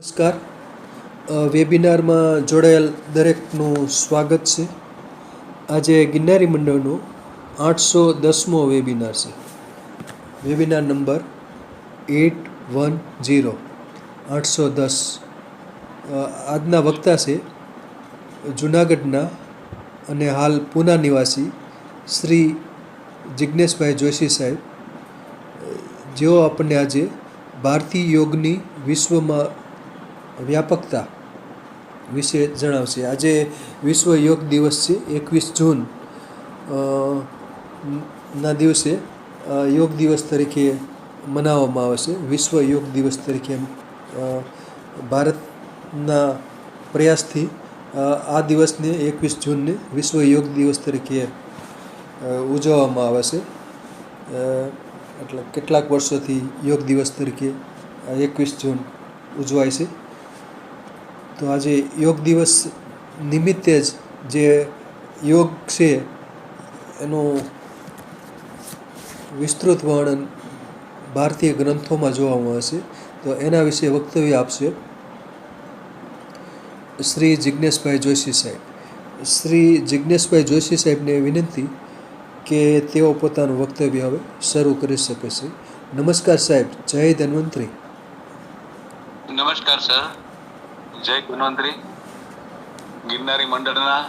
નમસ્કાર. વેબિનારમાં જોડાયેલ દરેકનું સ્વાગત છે. આજે ગિરનારી મંડળનો 810મો વેબિનાર છે. Webinar number 810 810. આજના વક્તા છે જૂનાગઢના અને હાલ પૂના નિવાસી શ્રી જિજ્ઞેશભાઈ જોશી સાહેબ, જેઓ આપણને આજે ભારતીય યોગની વિશ્વમાં વ્યાપકતા વિશે જણાવશે. આજે વિશ્વ યોગ દિવસ છે. 21 જૂન ના દિવસે યોગ દિવસ તરીકે મનાવવામાં આવે છે. વિશ્વ યોગ દિવસ તરીકે ભારતના પ્રયાસથી આ દિવસને 21 જૂનને વિશ્વ યોગ દિવસ તરીકે ઉજવવામાં આવે છે. એટલે કેટલાક વર્ષોથી યોગ દિવસ તરીકે 21 જૂન ઉજવાય છે. તો આજે યોગ દિવસ નિમિત્તે જ જે યોગ છે એનું વિસ્તૃત વર્ણન ભારતીય ગ્રંથોમાં જોવા મળે છે. તો એના વિશે વક્તવ્ય આપશે શ્રી જિજ્ઞેશભાઈ જોશી સાહેબ. શ્રી જિજ્ઞેશભાઈ જોશી સાહેબને વિનંતી કે તેઓ પોતાનું વક્તવ્ય હવે શરૂ કરી શકે છે. નમસ્કાર સાહેબ. જય ધન્વંતરી. નમસ્કાર સર. જય ધન્વંતરી. ગિરનારી મંડળના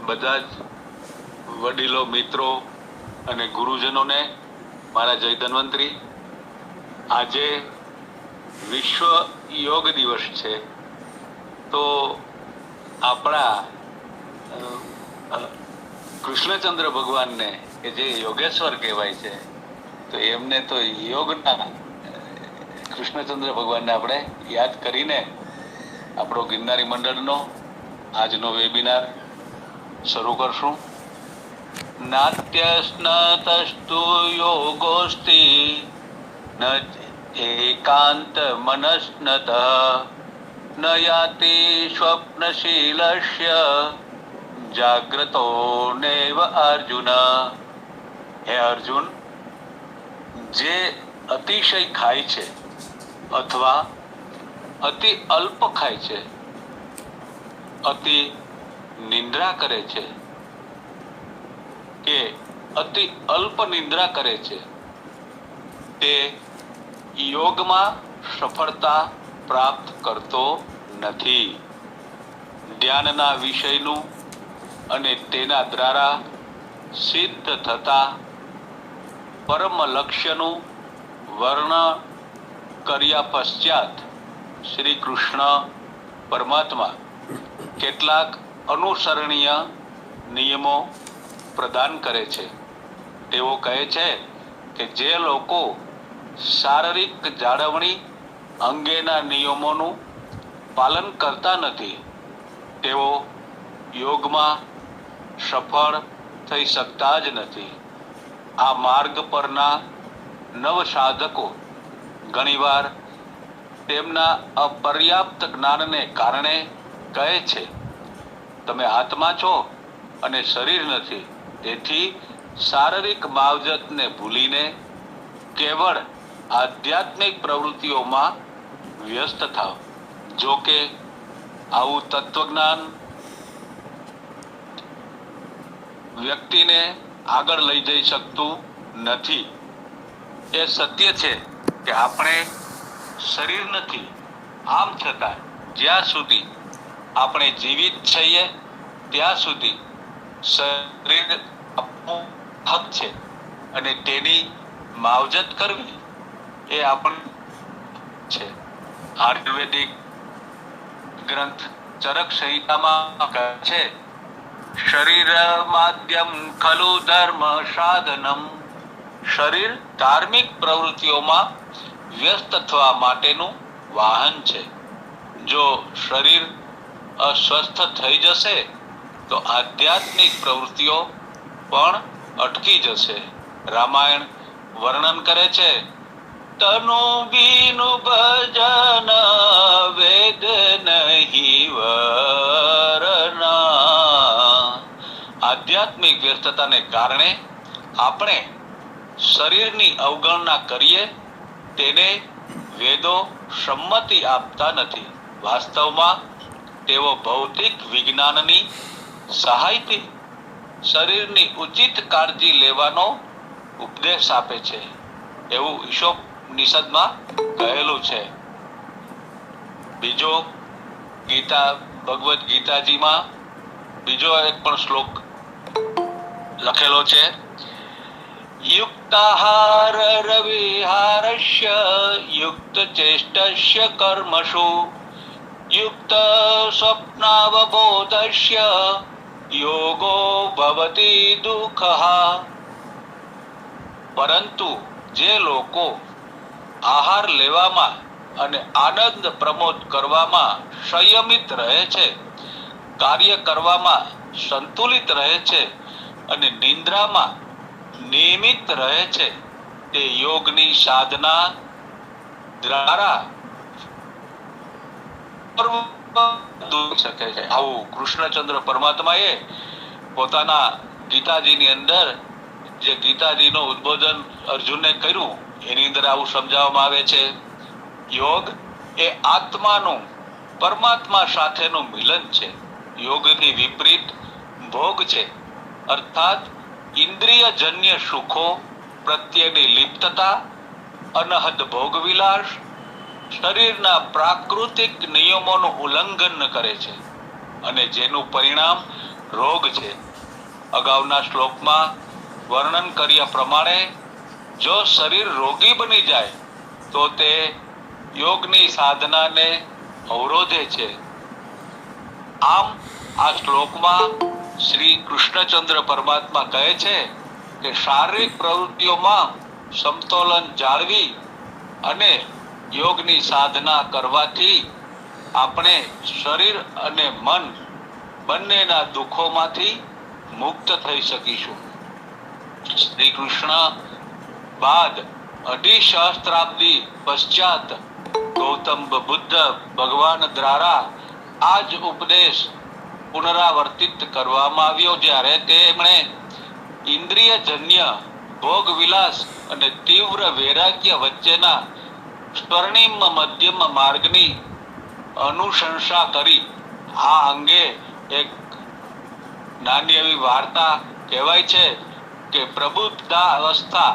બધા જ વડીલો, મિત્રો અને ગુરુજનોને મારા જય ધન્વંતરી. આજે વિશ્વ યોગ દિવસ છે. તો આપણા કૃષ્ણચંદ્ર ભગવાનને કે જે યોગેશ્વર કહેવાય છે, તો એમને તો યોગના કૃષ્ણચંદ્ર ભગવાનને આપણે યાદ કરીને આપણો ગિરનારી મંડળનો આજનો વેબિનાર શરૂ કરશું. નાટ્યસ્નતસ્તુ યોગોસ્તિ ન એકાંત મનસ્નત ન યાતિ સ્વપ્નશીલસ્ય જાગ્રતો નૈવ અર્જુન. હે અર્જુન, જે અતિશય ખાય છે અથવા અતિ અલ્પ ખાય છે, અતિ નિંદ્રા કરે છે કે અતિ અલ્પ નિંદ્રા કરે છે, તે યોગમાં સફળતા પ્રાપ્ત કરતો નથી. ધ્યાનના વિષયનું અને તેના દ્વારા સિદ્ધ થતા પરમ લક્ષ્યનું વર્ણન કર્યા પશ્ચાત શ્રી કૃષ્ણ પરમાત્મા કેટલાક અનુસરણીય નિયમો પ્રદાન કરે છે. તેઓ કહે છે કે જે લોકો શારીરિક જાળવણી અંગેના નિયમોનું પાલન કરતા નથી, તેઓ યોગમાં સફળ થઈ શકતા જ નથી. આ માર્ગ પરના નવ સાધકો ઘણીવાર તેમના અપર્યાપ્ત જ્ઞાનને કારણે કહે છે, તમે આત્મા છો અને શરીર નથી. તેથી શારીરિક માવજતને ભૂલીને કેવળ આધ્યાત્મિક પ્રવૃત્તિઓમાં વ્યસ્ત થાવ. જો કે આવું તત્વજ્ઞાન વ્યક્તિને આગળ લઈ જઈ શકતું નથી. એ સત્ય છે કે આપણે શરીર નથી. આમ છતાં જ્યાં સુધી આપણે જીવિત છીએ ત્યાં સુધી શરીર આપણું હક છે અને તેની માવજત કરવી એ આપણું છે. આયુર્વેદિક ગ્રંથ ચરક સંહિતામાં કહે છે, શરીર માધ્યમ ખલુ ધર્મ સાધનમ. શરીર ધાર્મિક પ્રવૃત્તિઓમાં વ્યસ્ત થવા માટેનું વાહન છે. જો શરીર અસ્વસ્થ થઈ જશે તો આધ્યાત્મિક પ્રવૃત્તિઓ પણ અટકી જશે. રામાયણ વર્ણન કરે છે, તનુ બીનુ ભજન વેદ નહીં વરના. આધ્યાત્મિક વ્યસ્તતાને કારણે આપણે શરીરની અવગણના કરીએ, તેને વેદો સંમતિ આપતા નથી. વાસ્તવમાં તેઓ ભૌતિક વિજ્ઞાનની સહાયથી શરીરની ઉચિત કાળજી લેવાનો ઉપદેશ આપે છે, એવું ઈશોપનિષદમાં કહેલું છે. બીજો ભગવદ ગીતાજીમાં બીજો એક પણ શ્લોક લખેલો છે. યુક્તાહાર રવિહારસ્ય યુક્ત ચેષ્ટસ્ય કર્મસુ યુક્ત સ્વપ્નાવબોધસ્ય યોગો ભવતી દુઃખઃ. પરંતુ જે લોકો આહાર લેવામાં અને આનંદ પ્રમોદ કરવામાં સંયમિત રહે છે, કાર્ય કરવામાં સંતુલિત રહે છે અને નિંદ્રામાં નિયમિત રહે છે, તે યોગની સાધના દ્વારા શકે છે. આવું કૃષ્ણચંદ્ર પરમાત્માએ પોતાના ગીતાજીની અંદર જે ગીતાજીનું ઉદ્બોધન અર્જુનને કર્યું એની અંદર આવું સમજાવવામાં આવે છે. યોગ એ આત્માનું પરમાત્મા સાથેનું મિલન છે. યોગની વિપરીત ભોગ છે, અર્થાત ઇન્દ્રિયજન્ય સુખો પ્રત્યેની લિપ્તતા, અનહદ ભોગવિલાસ, શરીરના પ્રાકૃતિક નિયમોનું ઉલ્લંઘન કરે છે અને જેનું પરિણામ રોગ છે. અગાઉના શ્લોકમાં વર્ણન કર્યા પ્રમાણે જો શરીર રોગી બની જાય તો તે યોગની સાધનાને અવરોધે છે. આમ આ શ્લોકમાં શ્રી કૃષ્ણચંદ્ર પરમાત્મા કહે છે કે શારીરિક પ્રવૃત્તિઓમાં સમતોલન જાળવી અને યોગની સાધના કરવાથી આપણે શરીર અને મન બંનેના દુઃખોમાંથી મુક્ત થઈ શકીશું. શ્રી કૃષ્ણ બાદ 2.5 સહસ્ત્રાબ્દી પશ્ચાત ગૌતમ બુદ્ધ ભગવાન દ્વારા આ જ ઉપદેશ પુનરાવર્તિત કરવામાં આવ્યો, જ્યારે તેમણે ઇન્દ્રિયજન્ય ભોગ વિલાસ અને તીવ્ર વૈરાગ્ય વચ્ચેના સ્વર્ણિમ મધ્યમ માર્ગની અનુશંસા કરી. આ અંગે એક નાની એવી વાર્તા કહેવાય છે કે પ્રબુદ્ધા અવસ્થા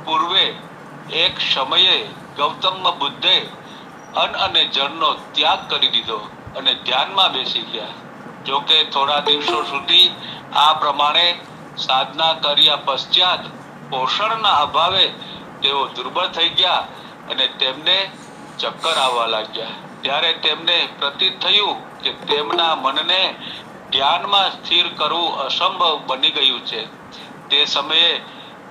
પૂર્વે એક સમયે ગૌતમ બુદ્ધે અન્ન અને જળનો ત્યાગ કરી દીધો અને ધ્યાનમાં બેસી ગયા. જોકે થોડા દિવસો સુધી આ પ્રમાણે સાધના કર્યા પશ્ચાત પોષણના અભાવે તેઓ દુર્બળ થઈ ગયા અને તેમને ચક્કર આવવા લાગ્યા. ત્યારે તેમને પ્રતીત થયું કે તેમના મનને ધ્યાનમાં સ્થિર કરવું અસંભવ બની ગયું છે. તે સમયે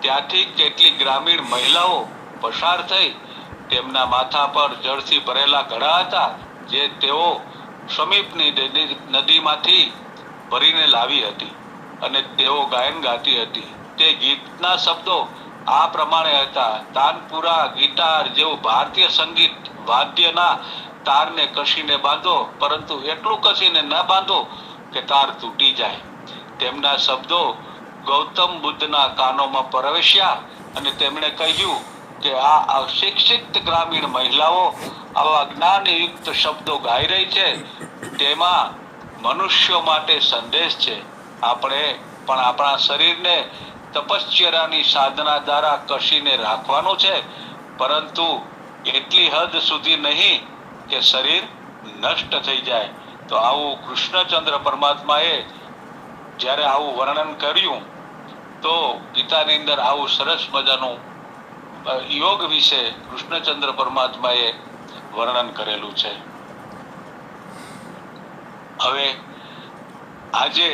ત્યાંથી કેટલીક ગ્રામીણ મહિલાઓ પસાર થઈ. તેમના માથા પર જળથી ભરેલા ઘડા હતા, જે તેઓ સમીપની નદીમાંથી ભરીને લાવી હતી અને તેઓ ગાયન ગાતી હતી. તે ગીતના શબ્દો આ પ્રમાણે હતા: તાનપુરા ગિટાર જેવું ભારતીય સંગીત વાદ્યના તારને કસીને બાંધો, પરંતુ એટલું કસીને ન બાંધો કે તાર તૂટી જાય. તેમના શબ્દો ગૌતમ બુદ્ધના કાનોમાં પ્રવેશ્યા અને તેમણે કહ્યું કે આ અશિક્ષિત ગ્રામીણ મહિલાઓ આવા જ્ઞાનયુક્ત શબ્દો ગાઈ રહી છે, તેમાં મનુષ્યો માટે સંદેશ છે. આપણે પણ આપણા શરીરને તપશ્ચર્યાની સાધના દ્વારા કસીને રાખવાનું છે, પરંતુ એટલી હદ સુધી નહીં કે શરીર નષ્ટ થઈ જાય. તો આવું કૃષ્ણચંદ્ર પરમાત્માએ જ્યારે આવું વર્ણન કર્યું તો ગીતાની અંદર આવું સરસ મજાનું યોગ વિશે કૃષ્ણચંદ્ર પરમાત્માએ વર્ણન કરેલું છે. હવે આજે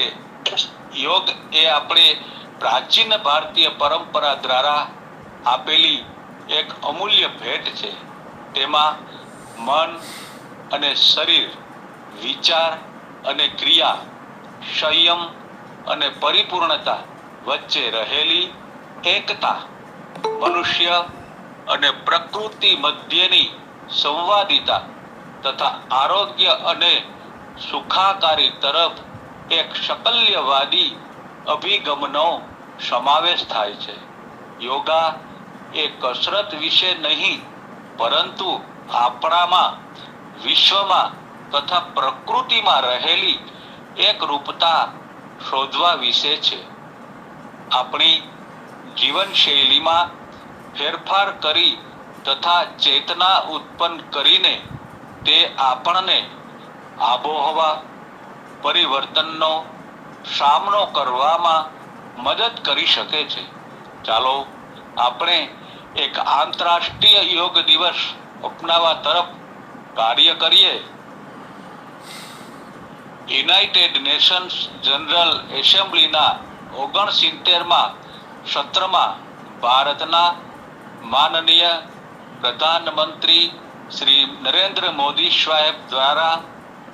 યોગ એ આપણી પ્રાચીન ભારતીય પરંપરા દ્વારા આપેલી એક અમૂલ્ય ભેટ છે. તેમાં મન અને શરીર, વિચાર અને ક્રિયા, સંયમ અને પરિપૂર્ણતા વચ્ચે રહેલી એકતા, મનુષ્ય અને પ્રકૃતિ મધ્યની સંવાદિતા તથા આરોગ્ય અને સુખાકારી તરફ એક શકલ્યવાદી અભિગમનો સમાવેશ થાય છે. યોગા એ કસરત વિશે નહીં, પરંતુ આપણામાં, વિશ્વમાં તથા પ્રકૃતિમાં રહેલી એક રૂપતા શોધવા વિશે છે. આપણી જીવનશૈલીમાં ફેરફાર કરી તથા ચેતના ઉત્પન્ન કરીને તે આપણને આબોહવા પરિવર્તનનો સામનો કરવામાં મદદ કરી શકે છે. ચાલો આપણે એક આંતરરાષ્ટ્રીય યોગ દિવસ અપનાવવા તરફ કાર્ય કરીએ. યુનાઇટેડ નેશન્સ જનરલ એસેમ્બલીના 69માં સત્રમાં ભારતના માનનીય પ્રધાનમંત્રી શ્રી નરેન્દ્ર મોદી સાહેબ દ્વારા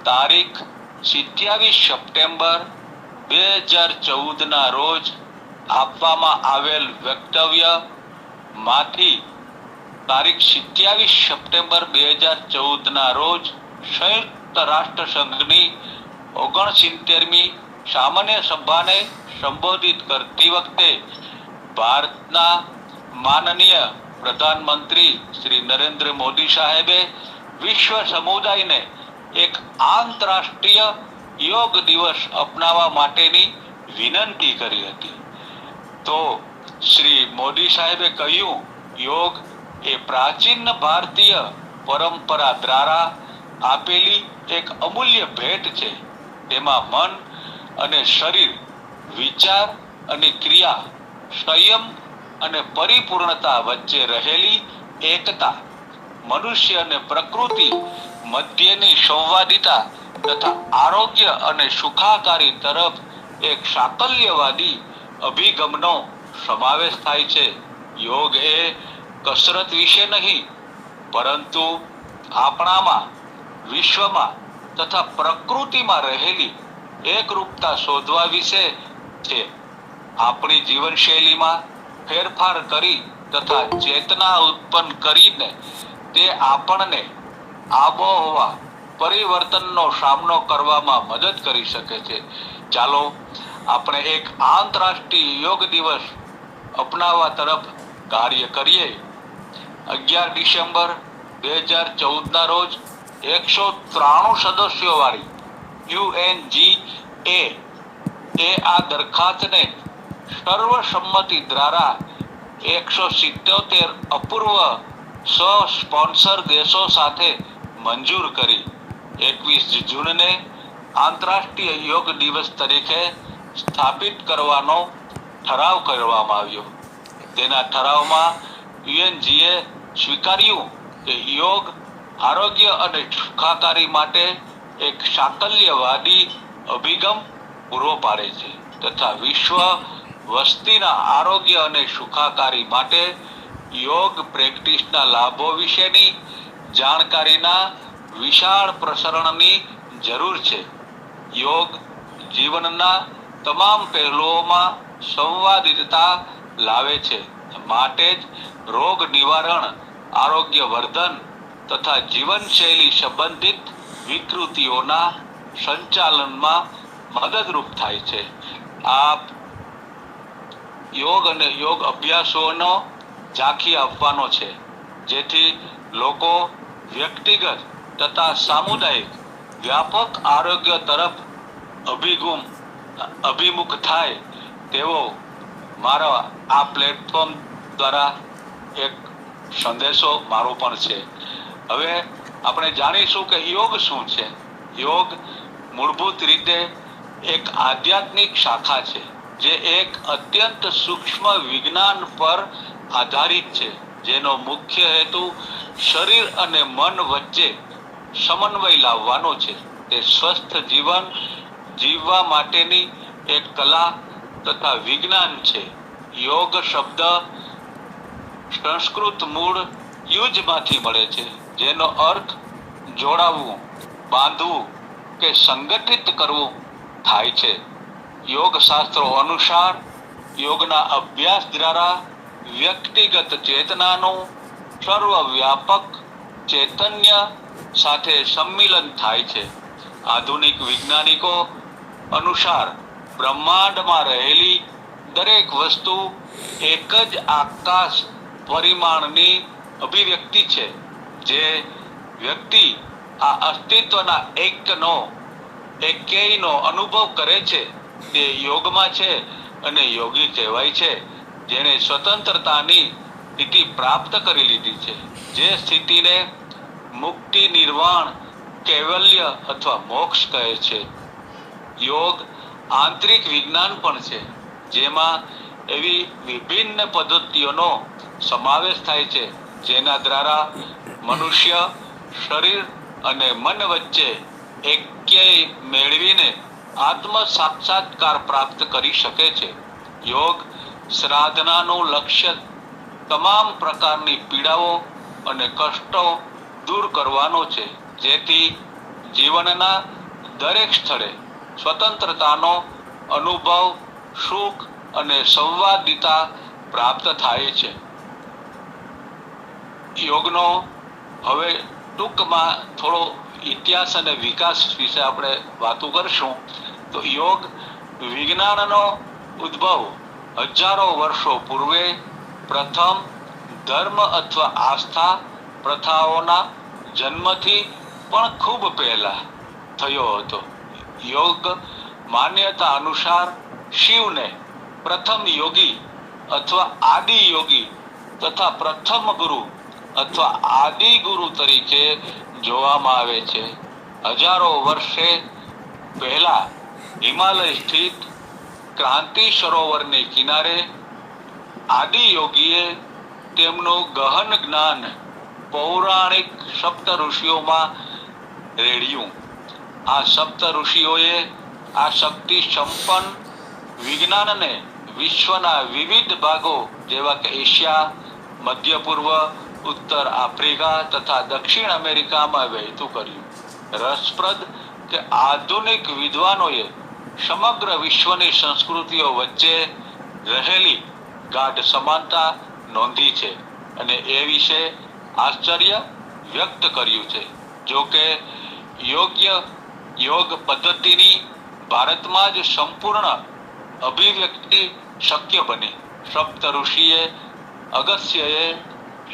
તારીખ 27 સપ્ટેમ્બર 2014ના રોજ આપવામાં આવેલ વક્તવ્ય માંથી તારીખ 27 સપ્ટેમ્બર 2014ના રોજ સંયુક્ત રાષ્ટ્ર સંઘની 69મી સામાન્ય સભાને સંબોધિત કરતી વખતે ભારતના માનનીય પ્રધાનમંત્રી શ્રી નરેન્દ્ર મોદી સાહેબે વિશ્વ સમુદાયને એક આંતરરાષ્ટ્રીય યોગ દિવસ અપનાવવા માટેની વિનંતી કરી હતી. તો શ્રી મોદી સાહેબે કહ્યું, યોગ એ પ્રાચીન ભારતીય પરંપરા દ્વારા આપેલી એક અમૂલ્ય ભેટ છે. તેમાં મન અને શરીર, વિચાર અને ક્રિયા, સંયમ અને પરિપૂર્ણતા વચ્ચે રહેલી એકતા, મનુષ્ય અને પ્રકૃતિ મધ્યની સંવાદિતા તથા આરોગ્ય અને સુખાકારી તરફ એક સાકલ્યવાદી અભિગમનો સમાવેશ થાય છે. યોગ એ કસરત વિશે નહીં, પરંતુ આપણામાં, વિશ્વમાં તથા પ્રકૃતિમાં રહેલી એકરૂપતા શોધવા વિશે છે. આપણી જીવનશૈલીમાં ફેરફાર કરી તથા ચેતના ઉત્પન્ન કરીને તે આપણને આબોહવા પરિવર્તનનો સામનો કરવામાં મદદ કરી શકે છે. ચાલો આપણે એક આંતરરાષ્ટ્રીય યોગ દિવસ અપનાવવા તરફ કાર્ય કરીએ. 11 ડિસેમ્બર 2014ના રોજ 193 સદસ્યો વાળી UNGA એ આ દરખાસ્તને સર્વસંમતિ દ્વારા 177 અપૂર્વ સ્પોન્સર દેશો સાથે મંજૂર કરી. 21 જૂનને આંતરરાષ્ટ્રીય યોગ દિવસ તરીકે સ્થાપિત કરવાનો ઠરાવ કરવામાં આવ્યો. તેના ઠરાવમાં UNGA સ્વીકાર્યું કે યોગ આરોગ્ય અને સુખાકારી માટે એક સાકલ્યવાદી અભિગમ પૂરો પાડે છે તથા વિશ્વ વસ્તીના આરોગ્ય અને સુખાકારી માટે યોગ પ્રેક્ટિસના લાભો વિશેની જાણકારીના વિશાળ પ્રસરણની જરૂર છે. યોગ જીવનના તમામ પહેલુઓમાં સંવાદિતતા લાવે છે. માટે જ રોગ નિવારણ, આરોગ્ય વર્ધન તથા જીવનશૈલી સંબંધિત વિકૃતિઓના સંચાલનમાં મદદરૂપ થાય છે. આપ યોગ અને યોગ અભ્યાસોનો ઝાંખી આપવાનો છે, જેથી લોકો વ્યક્તિગત તથા સામુદાયિક વ્યાપક આરોગ્ય તરફ અભિમુખ થાય તેવો મારો આ પ્લેટફોર્મ દ્વારા એક સંદેશો મારો પણ છે. હવે આપણે જાણીશું કે યોગ શું છે. યોગ મૂળભૂત રીતે એક આધ્યાત્મિક શાખા છે, જે એક અત્યંત સૂક્ષ્મ વિજ્ઞાન પર આધારિત છે, જેનો મુખ્ય હેતુ શરીર અને મન વચ્ચે સમન્વય લાવવાનો છે. તે સ્વસ્થ જીવન જીવવા માટેની એક કલા તથા વિજ્ઞાન છે. યોગ શબ્દ સંસ્કૃત મૂળ યુજમાંથી મળે છે, જેનો અર્થ જોડાવવું, બાંધવું કે સંગઠિત કરવું થાય છે. યોગ શાસ્ત્રો અનુસાર યોગના અભ્યાસ દ્વારા વ્યક્તિગત ચેતનાનું સર્વવ્યાપક ચૈતન્ય સાથે સંમિલન થાય છે. આધુનિક વૈજ્ઞાનિકો અનુસાર બ્રહ્માંડમાં રહેલી દરેક વસ્તુ એક જ આકાશ પરિમાણની અભિવ્યક્તિ છે, જે વ્યક્તિ આ અસ્તિત્વના એકેયનો અનુભવ કરે છે તે યોગમાં છે અને યોગી કહેવાય છે, જેણે સ્વતંત્રતાની સ્થિતિ પ્રાપ્ત કરી લીધી છે. જે સ્થિતિને મુક્તિ, નિર્વાણ, કૈવલ્ય અથવા મોક્ષ કહે છે. યોગ આંતરિક વિજ્ઞાન પણ છે, જેમાં એવી વિભિન્ન પદ્ધતિઓનો સમાવેશ થાય છે જેના દ્વારા મનુષ્ય શરીર અને મન વચ્ચે એક્ય મેળવીને આત્મ સાક્ષાત્કાર પ્રાપ્ત કરી શકે છે. યોગ સાધનાનું લક્ષ્ય તમામ પ્રકારની પીડાઓ અને કષ્ટો દૂર કરવાનો છે, જેથી જીવનના દરેક સ્થળે સ્વતંત્રતાનો અનુભવ, સુખ અને સંવાદિતા પ્રાપ્ત થાય છે. યોગનો હવે ટૂંકમાં થોડો ઇતિહાસ અને વિકાસ વિશે આપણે વાતો કરશું. તો યોગ વિજ્ઞાનનો ઉદ્ભવ હજારો વર્ષો પૂર્વે પ્રથમ ધર્મ અથવા આસ્થા પ્રથાઓના જન્મથી પણ ખૂબ પહેલા થયો હતો. યોગ માન્યતા અનુસાર શિવને પ્રથમ યોગી અથવા આદિ યોગી તથા પ્રથમ ગુરુ અથવા આદિ ગુરુ તરીકે જોવામાં આવે છે. હજારો વર્ષે પહેલા હિમાલય સ્થિત ક્રાંતિ સરોવરની કિનારે આદિ યોગીએ તેમનું ગહન જ્ઞાન પૌરાણિક સપ્ત ઋષિઓમાં રેડ્યું. આ સપ્ત ઋષિઓએ આ શક્તિ સંપન્ન વિજ્ઞાનને વિશ્વના વિવિધ ભાગો જેવા કે એશિયા, મધ્ય પૂર્વ, ઉત્તર આફ્રિકા તથા દક્ષિણ અમેરિકામાં વહેતું કર્યું. રસપ્રદ કે આધુનિક વિદ્વાનોએ સમગ્ર વિશ્વની સંસ્કૃતિઓ વચ્ચે રહેલી ગાઢ સમાનતા નોંધી છે અને એ વિશે આશ્ચર્ય વ્યક્ત કર્યું છે. જો કે યોગ પદ્ધતિની ભારતમાં જ સંપૂર્ણ અભિવ્યક્તિ શક્ય બની. સપ્ત ઋષિએ અગસ્ત્યએ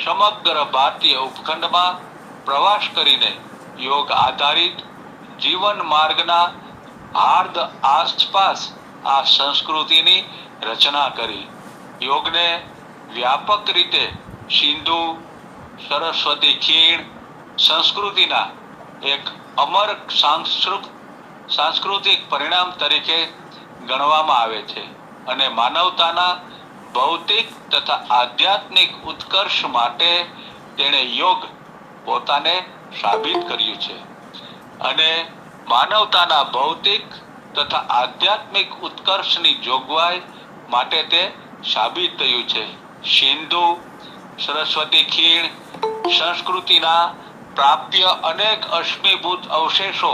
સમગ્ર ભારતીય ઉપખંડમાં પ્રવાસ કરીને યોગ આધારિત જીવન માર્ગના હાર્દ આસપાસ આ સંસ્કૃતિની રચના કરી. યોગને વ્યાપક રીતે સિંધુ સરસ્વતી ખીણ સંસ્કૃતિના એક અમર સાંસ્કૃતિક પરિણામ તરીકે ગણવામાં આવે છે અને માનવતાના ભૌતિક તથા આધ્યાત્મિક ઉત્કર્ષ માટે તેણે યોગ પોતાને સાબિત કર્યું છે અને માનવતાના ભૌતિક તથા આધ્યાત્મિક ઉત્કર્ષની જોગવાઈ માટે તે સાબિત થયું છે. સિંધુ સરસ્વતી ખીણ સંસ્કૃતિના પ્રાપ્ય અનેક અશ્મિભૂત અવશેષો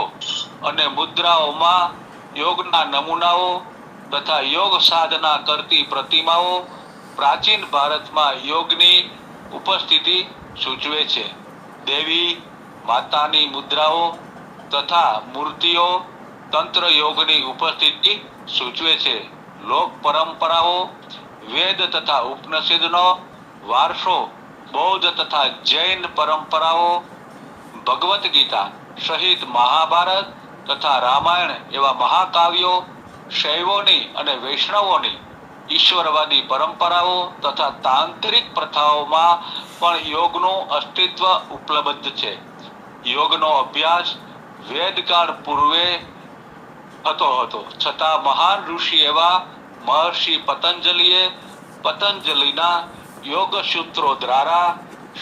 અને મુદ્રાઓમાં યોગના નમૂનાઓ તથા યોગ સાધના કરતી પ્રતિમાઓ પ્રાચીન ભારતમાં યોગની ઉપસ્થિતિ સૂચવે છે. દેવી માતાની મુદ્રાઓ તથા મૂર્તિઓ તંત્ર યોગની ઉપસ્થિતિ સૂચવે છે. લોક પરંપરાઓ, વેદ તથા ઉપનિષદનો વારસો, બૌદ્ધ તથા જૈન પરંપરાઓ, ભગવદ્ ગીતા સહિત મહાભારત તથા રામાયણ એવા મહાકાવ્યો, શૈવોની અને વૈષ્ણવોની ઈશ્વરવાદી પરંપરાઓ તથા તાંત્રિક પ્રથાઓમાં પણ યોગનું અસ્તિત્વ ઉપલબ્ધ છે. યોગનો અભ્યાસ વેદકાળ પૂર્વે થતો હતો, છતાં મહાન ઋષિ એવા મહર્ષિ પતંજલિના યોગ સૂત્રો દ્વારા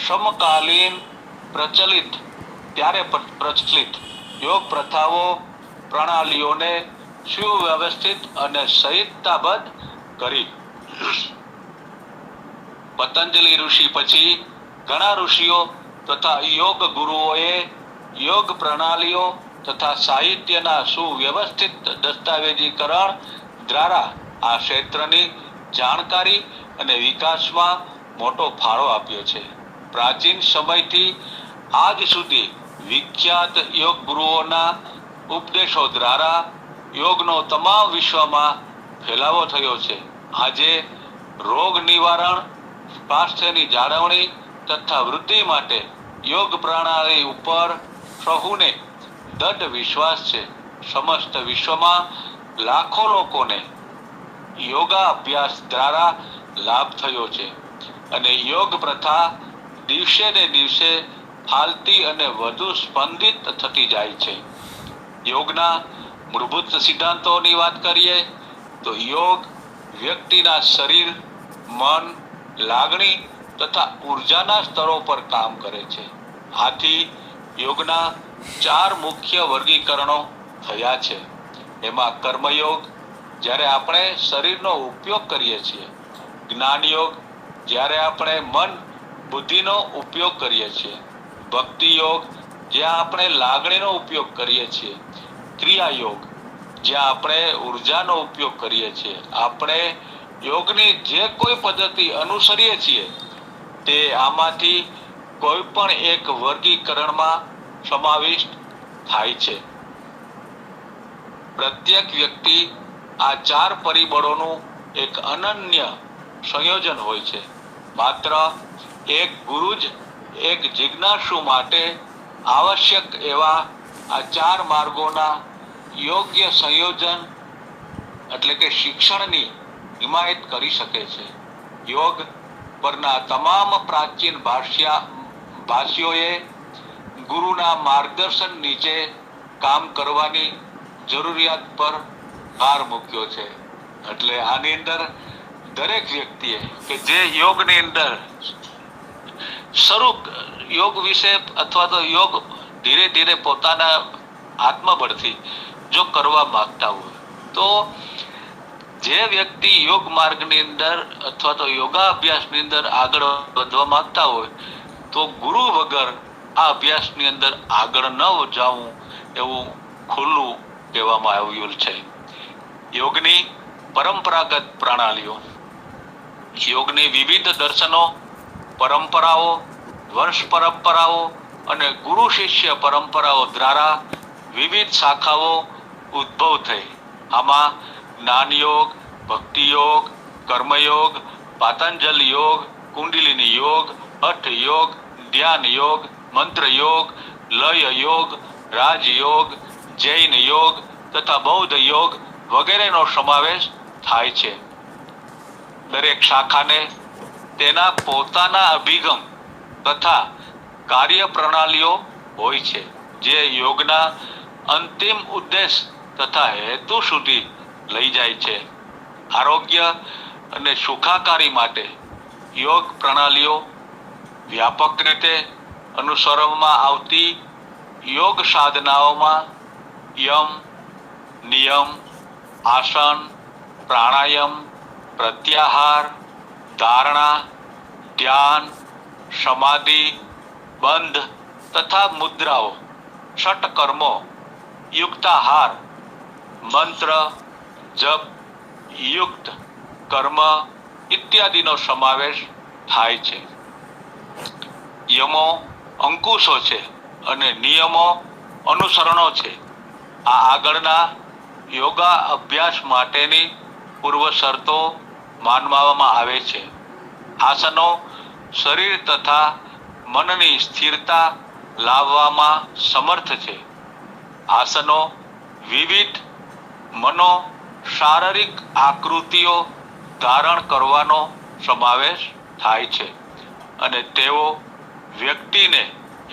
સમકાલીન પ્રચલિત યોગ પ્રથાઓ પ્રણાલીઓને સુવ્યવસ્થિત અને સંહિતાબદ્ધ કરી. પતંજલિ ઋષિ પછી ઘણા ઋષિઓ તથા યોગ ગુરુઓએ યોગ પ્રણાલીઓ તથા સાહિત્યના સુવ્યવસ્થિત દસ્તાવેજીકરણ દ્વારા આ ક્ષેત્રની જાણકારી અને વિકાસમાં મોટો ફાળો આપ્યો છે. પ્રાચીન સમયથી આજ સુધી વિખ્યાત યોગ ગુરુઓના ઉપદેશો દ્વારા યોગનો તમામ વિશ્વમાં ફેલાવો થયો છે. આજે રોગ નિવારણ, સ્વાસ્થ્યની જાળવણી તથા વૃદ્ધિ માટે યોગ પ્રણાલી ઉપર સહુને દૃઢ વિશ્વાસ છે. સમસ્ત વિશ્વમાં લાખો લોકોને યોગા અભ્યાસ દ્વારા લાભ થયો છે અને યોગ પ્રથા દિવસે ને દિવસે હાલતી અને વધુ સ્પંદિત થતી જાય છે. યોગના મૂળભૂત સિદ્ધાંતોની વાત કરીએ તો યોગ વ્યક્તિના શરીર, મન, લાગણી તથા ઉર્જાના સ્તરો પર કામ કરે છે. આથી યોગના 4 મુખ્ય વર્ગીકરણો થયા છે. એમાં કર્મયોગ, જ્યારે આપણે શરીરનો ઉપયોગ કરીએ છીએ. જ્ઞાન યોગ, જ્યારે આપણે મન બુદ્ધિનો ઉપયોગ કરીએ છીએ. ભક્તિ યોગ, જ્યાં આપણે લાગણીનો ઉપયોગ કરીએ છીએ. ક્રિયા યોગ, જ્યાં આપણે ઉર્જાનો ઉપયોગ કરીએ છીએ. આપણે યોગની જે કોઈ પદ્ધતિ અનુસરીએ છીએ તે આમાંથી કોઈ પણ એક વર્ગીકરણમાં સમાવિષ્ટ થાય છે. પ્રત્યેક વ્યક્તિ આ 4 પરિબળોનું એક અનન્ય સંયોજન હોય છે. માત્ર એક ગુરુ જ એક જિજ્ઞાસુ માટે આવશ્યક એવા આ 4 માર્ગોના યોગ્ય સંયોજન એટલે કે શિક્ષણની હિમાયત કરી શકે છે. યોગ પરના તમામ પ્રાચીન ભાષ્યોએ ગુરુના માર્ગદર્શન નીચે કામ કરવાની જરૂરિયાત પર ભાર મૂક્યો છે. એટલે આની અંદર દરેક વ્યક્તિએ કે જે યોગની અંદર યોગ વિશે અથવા તો યોગ ધીરે ધીરે પોતાના આત્મબળથી જો કરવા માંગતા હોય તો જે વ્યક્તિ યોગ માર્ગની અંદર અથવા તો યોગા અભ્યાસની અંદર આગળ વધવા માંગતા હોય તો ગુરુ વગર આ અભ્યાસની અંદર આગળ ન જવું એવું ખુલ્લું કહેવામાં આવ્યું છે. યોગની પરંપરાગત પ્રણાલીઓ, યોગની વિવિધ દર્શનો, પરંપરાઓ, વંશ પરંપરાઓ અને ગુરુ શિષ્ય પરંપરાઓ દ્વારા વિવિધ શાખાઓ ઉદ્ભવ થઈ. આમાં જ્ઞાન યોગ, ભક્તિ યોગ, કર્મયોગ, પાતંજલ યોગ, કુંડલિની યોગ, હઠ યોગ, ધ્યાન યોગ, મંત્ર યોગ, લય યોગ, રાજયોગ, જૈન યોગ તથા બૌદ્ધ યોગ વગેરેનો સમાવેશ થાય છે. દરેક શાખાને તેના પોતાના અભિગમ તથા કાર્ય પ્રણાલીઓ હોય છે જે યોગના અંતિમ ઉદ્દેશ તથા હેતુ સુધી લઈ જાય છે. આરોગ્ય અને સુખાકારી માટે યોગ પ્રણાલીઓ વ્યાપક રીતે અનુસરવામાં આવતી યોગ સાધનાઓમાં યમ, નિયમ, આસન, પ્રાણાયામ, પ્રત્યાહાર, ધારણા, ધ્યાન, સમાધિ, બંધ તથા મુદ્રાઓ, ષટકર્મો, યુક્તાહાર, મંત્ર, જપ, યુક્ત કર્મ ઇત્યાદિનો સમાવેશ થાય છે. યમો અંકુશો છે અને નિયમો અનુસરણો છે. આ આગળના યોગા અભ્યાસ માટેની પૂર્વ શરતો માનવામાં આવે છે. આસનો શરીર તથા મનની સ્થિરતા લાવવામાં સમર્થ છે. આસનો વિવિધ શારીરિક આકૃતિઓ ધારણ કરવાનો સમાવેશ થાય છે અને તેઓ વ્યક્તિને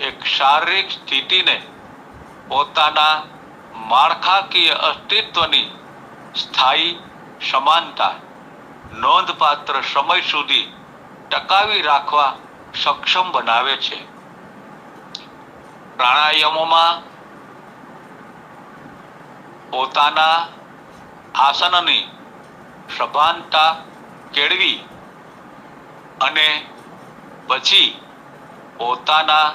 એક શારીરિક સ્થિતિને પોતાના માળખાકીય અસ્તિત્વની સ્થાયી સમાનતા નોંધપાત્ર સમય સુધી ટકાવી રાખવા સક્ષમ બનાવે છે. પ્રાણાયામોમાં પોતાના આસનની સભાનતા કેળવી અને પછી પોતાના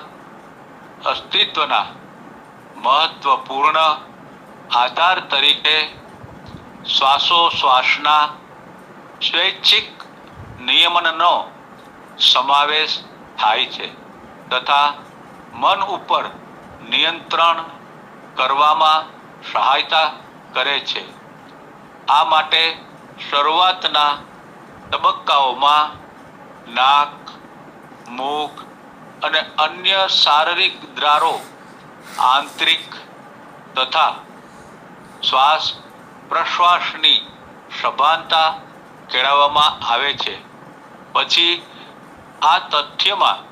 અસ્તિત્વના મહત્વપૂર્ણ આધાર તરીકે શ્વાસોશ્વાસના સ્વૈચ્છિક નિયમનનો સમાવેશ થાય છે તથા મન ઉપર નિયંત્રણ કરવામાં સહાયતા કરે છે. આ માટે શરૂઆતના તબક્કાઓમાં નાક, મુખ, અને અન્ય શારીરિક દ્વારો આંતરિક તથા શ્વાસ પ્રશ્વાસની સભાનતા કેળવવામાં આવે છે. પછી આ તથ્યમાં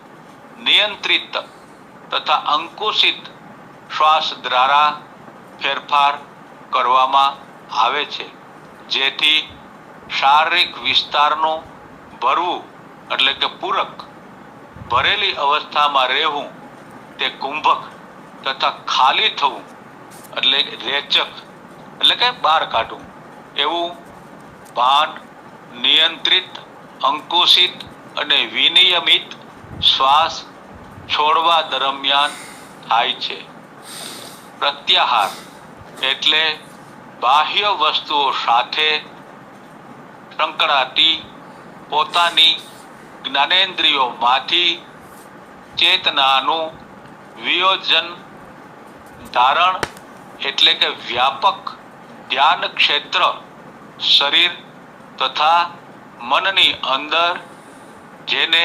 નિયંત્રિત તથા અંકુશિત શ્વાસ દ્વારા ફેરફાર કરવામાં આવે છે, જેથી શારીરિક વિસ્તારનું ભરવું એટલે કે પૂરક ભરેલી અવસ્થામાં રહેવું તે કુંભક તથા ખાલી થવું એટલે રેચક એટલે કે બહાર કાઢવું એવું ભાન નિયંત્રિત, અંકુશિત અને વિનિયમિત શ્વાસ છોડવા દરમિયાન થાય છે. પ્રત્યાહાર એટલે બાહ્ય વસ્તુઓ સાથે સંકળાતી પોતાની જ્ઞાનેન્દ્રિયોમાંથી ચેતનાનું વિયોજન ધારણ એટલે કે વ્યાપક ધ્યાન ક્ષેત્ર શરીર તથા મનની અંદર, જેને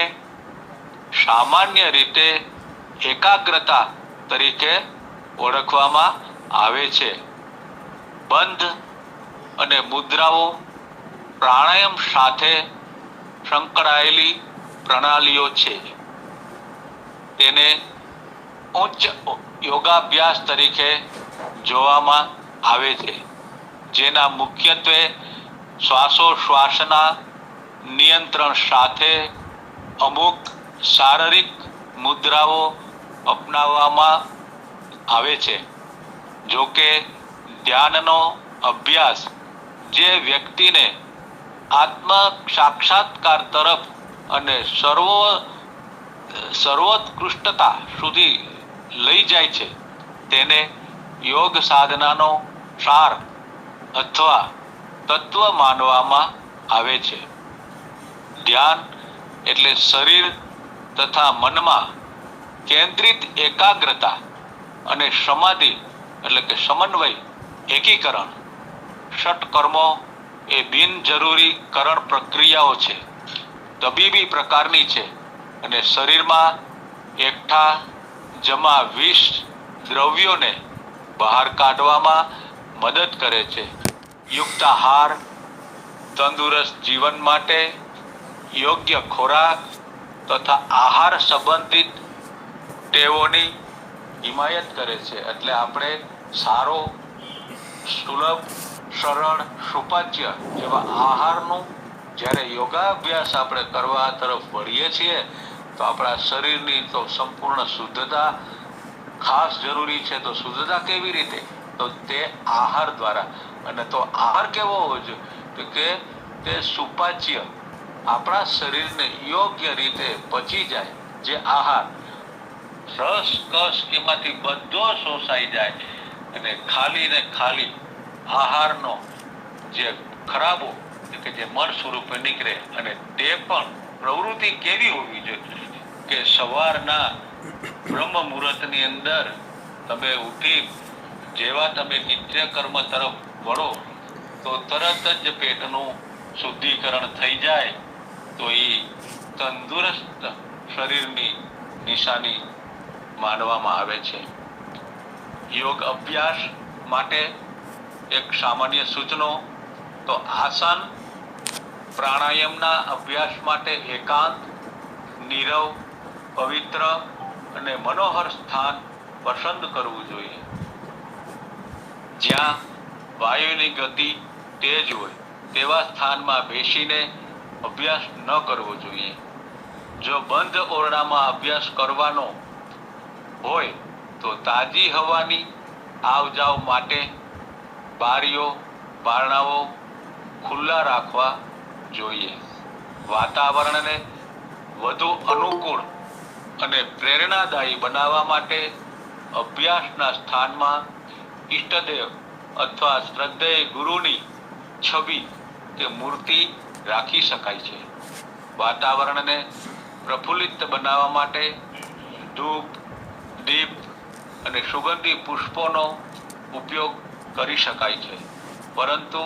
સામાન્ય રીતે એકાગ્રતા તરીકે ઓળખવામાં આવે છે. બંધ અને મુદ્રાઓ પ્રાણાયામ સાથે સંકળાયેલી પ્રણાલીઓ છે. તેને ઉચ્ચ યોગાભ્યાસ તરીકે જોવામાં આવે છે, જેના મુખ્યત્વે શ્વાસોશ્વાસના નિયંત્રણ સાથે અમુક શારીરિક મુદ્રાઓ અપનાવવામાં આવે છે. જો કે ધ્યાનનો અભ્યાસ જે વ્યક્તિને આત્મ સાક્ષાત્કાર તરફ અને સર્વોત્કૃષ્ટતા સુધી લઈ જાય છે, તેને યોગ સાધનાનો સાર અથવા તત્વ માનવામાં આવે છે. ધ્યાન એટલે શરીર તથા મનમાં કેન્દ્રિત એકાગ્રતા અને સમાધિ એટલે કે સમન્વય એકીકરણ. ષટકર્મો એ બિનજરૂરી કરણ પ્રક્રિયાઓ છે, તબીબી પ્રકારની છે અને શરીરમાં એકઠા જમા વિષ દ્રવ્યોને બહાર કાઢવામાં મદદ કરે છે. યુક્ત આહાર, તંદુરસ્ત જીવન માટે યોગ્ય ખોરાક તથા આહાર સંબંધિત ટેવોની હિમાયત કરે છે. એટલે આપણે સારો, સુલભ, સરળ, સુપાચ્ય એવા આહારનું જ્યારે યોગાભ્યાસ આપણે કરવા તરફ વળીએ છીએ તો આપણા શરીરની તો સંપૂર્ણ શુદ્ધતા ખાસ જરૂરી છે. તો શુદ્ધતા કેવી રીતે? તો તે આહાર દ્વારા. અને તો આહાર કેવો હોવો જોઈએ? તો કે તે સુપાચ્ય, આપણા શરીરને યોગ્ય રીતે પચી જાય જે આહાર, રસ કસ એમાંથી બધો શોષાઈ જાય અને ખાલી ને ખાલી આહારનો જે ખરાબો કે જે મળ સ્વરૂપે નીકળે. અને તે પણ પ્રવૃત્તિ કેવી હોવી જોઈએ કે સવારના બ્રહ્મ મુહૂર્તની અંદર તમે ઉઠી જેવા તમે નિત્યકર્મ તરફ વળો તો તરત જ પેટનું શુદ્ધિકરણ થઈ જાય. તો એ તંદુરસ્ત શરીરની નિશાની માનવામાં આવે છે. યોગ અભ્યાસ માટે એક સામાન્ય સૂચનો તો આસન, પ્રાણાયામના અભ્યાસ માટે એકાંત, નીરવ, પવિત્ર અને મનોહર સ્થાન પસંદ કરવું જોઈએ. જ્યાં વાયુની ગતિ તેજ હોય તેવા સ્થાનમાં બેસીને અભ્યાસ ન કરવો જોઈએ. જો બંધ ઓરડામાં અભ્યાસ કરવાનો હોય તો તાજી હવાની આવ જાવ માટે બારીઓ, બારણાઓ ખુલ્લા રાખવા જોઈએ. વાતાવરણને વધુ અનુકૂળ અને પ્રેરણાદાયી બનાવવા માટે અભ્યાસના સ્થાનમાં ઈષ્ટદેવ અથવા શ્રદ્ધેય ગુરુની છબી કે મૂર્તિ રાખી શકાય છે. વાતાવરણને પ્રફુલ્લિત બનાવવા માટે ધૂપ, દીપ અને સુગંધી પુષ્પોનો ઉપયોગ કરી શકાય છે. પરંતુ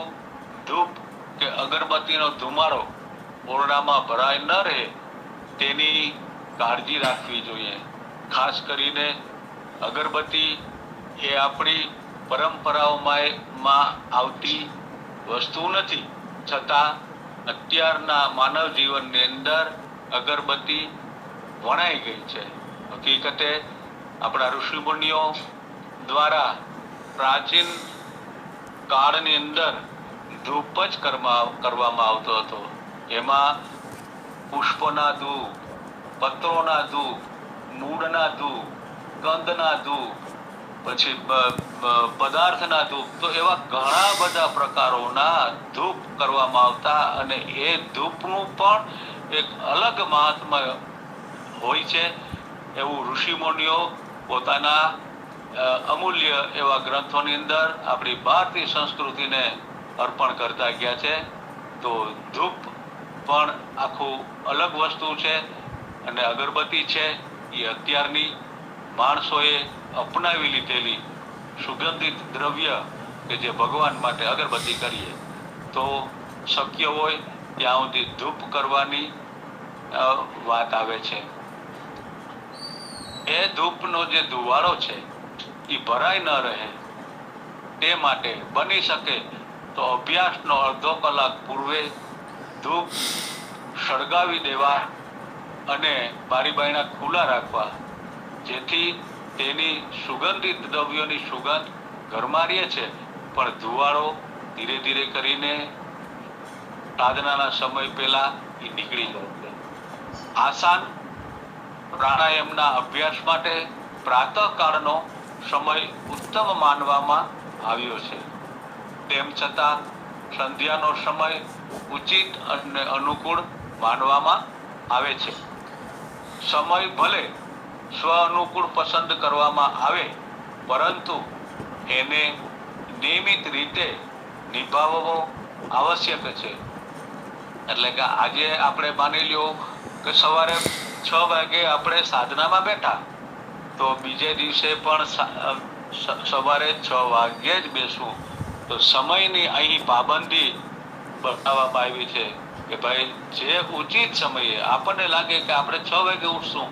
ધૂપ કે અગરબત્તીનો ધુમાડો ઓરડામાં ભરાય ન રહે તેની કાળજી રાખવી જોઈએ. ખાસ કરીને અગરબત્તી એ આપણી પરંપરાઓમાં આવતી વસ્તુ નથી, છતાં અત્યારના માનવ જીવનની અંદર અગરબત્તી વણાઈ ગઈ છે. હકીકતે આપણા ઋષિમુનિઓ દ્વારા પ્રાચીન કાળની અંદર ધૂપ જ કરવામાં આવતો હતો. એમાં પુષ્પના ધૂપ, પત્રોના ધૂપ, મૂળના ધૂપ, ગંધના ધૂપ, પછી પદાર્થના ધૂપ, તો એવા ઘણા બધા પ્રકારોના ધૂપ કરવામાં આવતા અને એ ધૂપનું પણ એક અલગ મહાત્મ્ય હોય છે. એવું ઋષિમુનિઓ પોતાના અમૂલ્ય એવા ગ્રંથોની અંદર આપણી ભારતીય સંસ્કૃતિને અર્પણ કરતા ગયા છે. તો ધૂપ પણ આખું અલગ વસ્તુ છે અને અગરબત્તી છે એ અત્યારની માણસોએ અપનાવી લીધેલી સુગંધિત દ્રવ્ય કે જે ભગવાન માટે અગરબત્તી કરીએ તો શક્ય હોય ત્યાં સુધી ધૂપ કરવાની વાત આવે છે. એ ધૂપનો જે ધુવાળો છે એ ભરાઈ ન રહે તે માટે બની શકે તો અભ્યાસનો અડધો કલાક પૂર્વે ધૂપ સળગાવી દેવા અને બારી બારણા ખુલ્લા રાખવા, જેથી તેની સુગંધિત દ્રવ્યોની સુગંધ ઘરમાં રહે છે પણ ધુવાળો ધીરે ધીરે કરીને સાધનાના સમય પહેલા એ નીકળી જાય. આસન પ્રાણાયામના અભ્યાસ માટે પ્રાતઃકાળનો સમય ઉત્તમ માનવામાં આવ્યો છે. તેમ છતાં સંધ્યાનો સમય ઉચિત અને અનુકૂળ માનવામાં આવે છે. સમય ભલે સ્વ અનુકૂળ પસંદ કરવામાં આવે, પરંતુ એને નિયમિત રીતે નિભાવવો આવશ્યક છે. એટલે કે આજે આપણે માની લ્યો કે સવારે 6 વાગે આપણે સાધનામાં બેઠા, તો બીજે દિવસે પણ સવારે 6 વાગ્યે જ બેસવું. તો સમયની અહીં પાબંદી બતાવવામાં આવી છે કે ભાઈ જે ઉચિત સમયે આપણને લાગે કે આપણે 6 વાગે ઉઠશું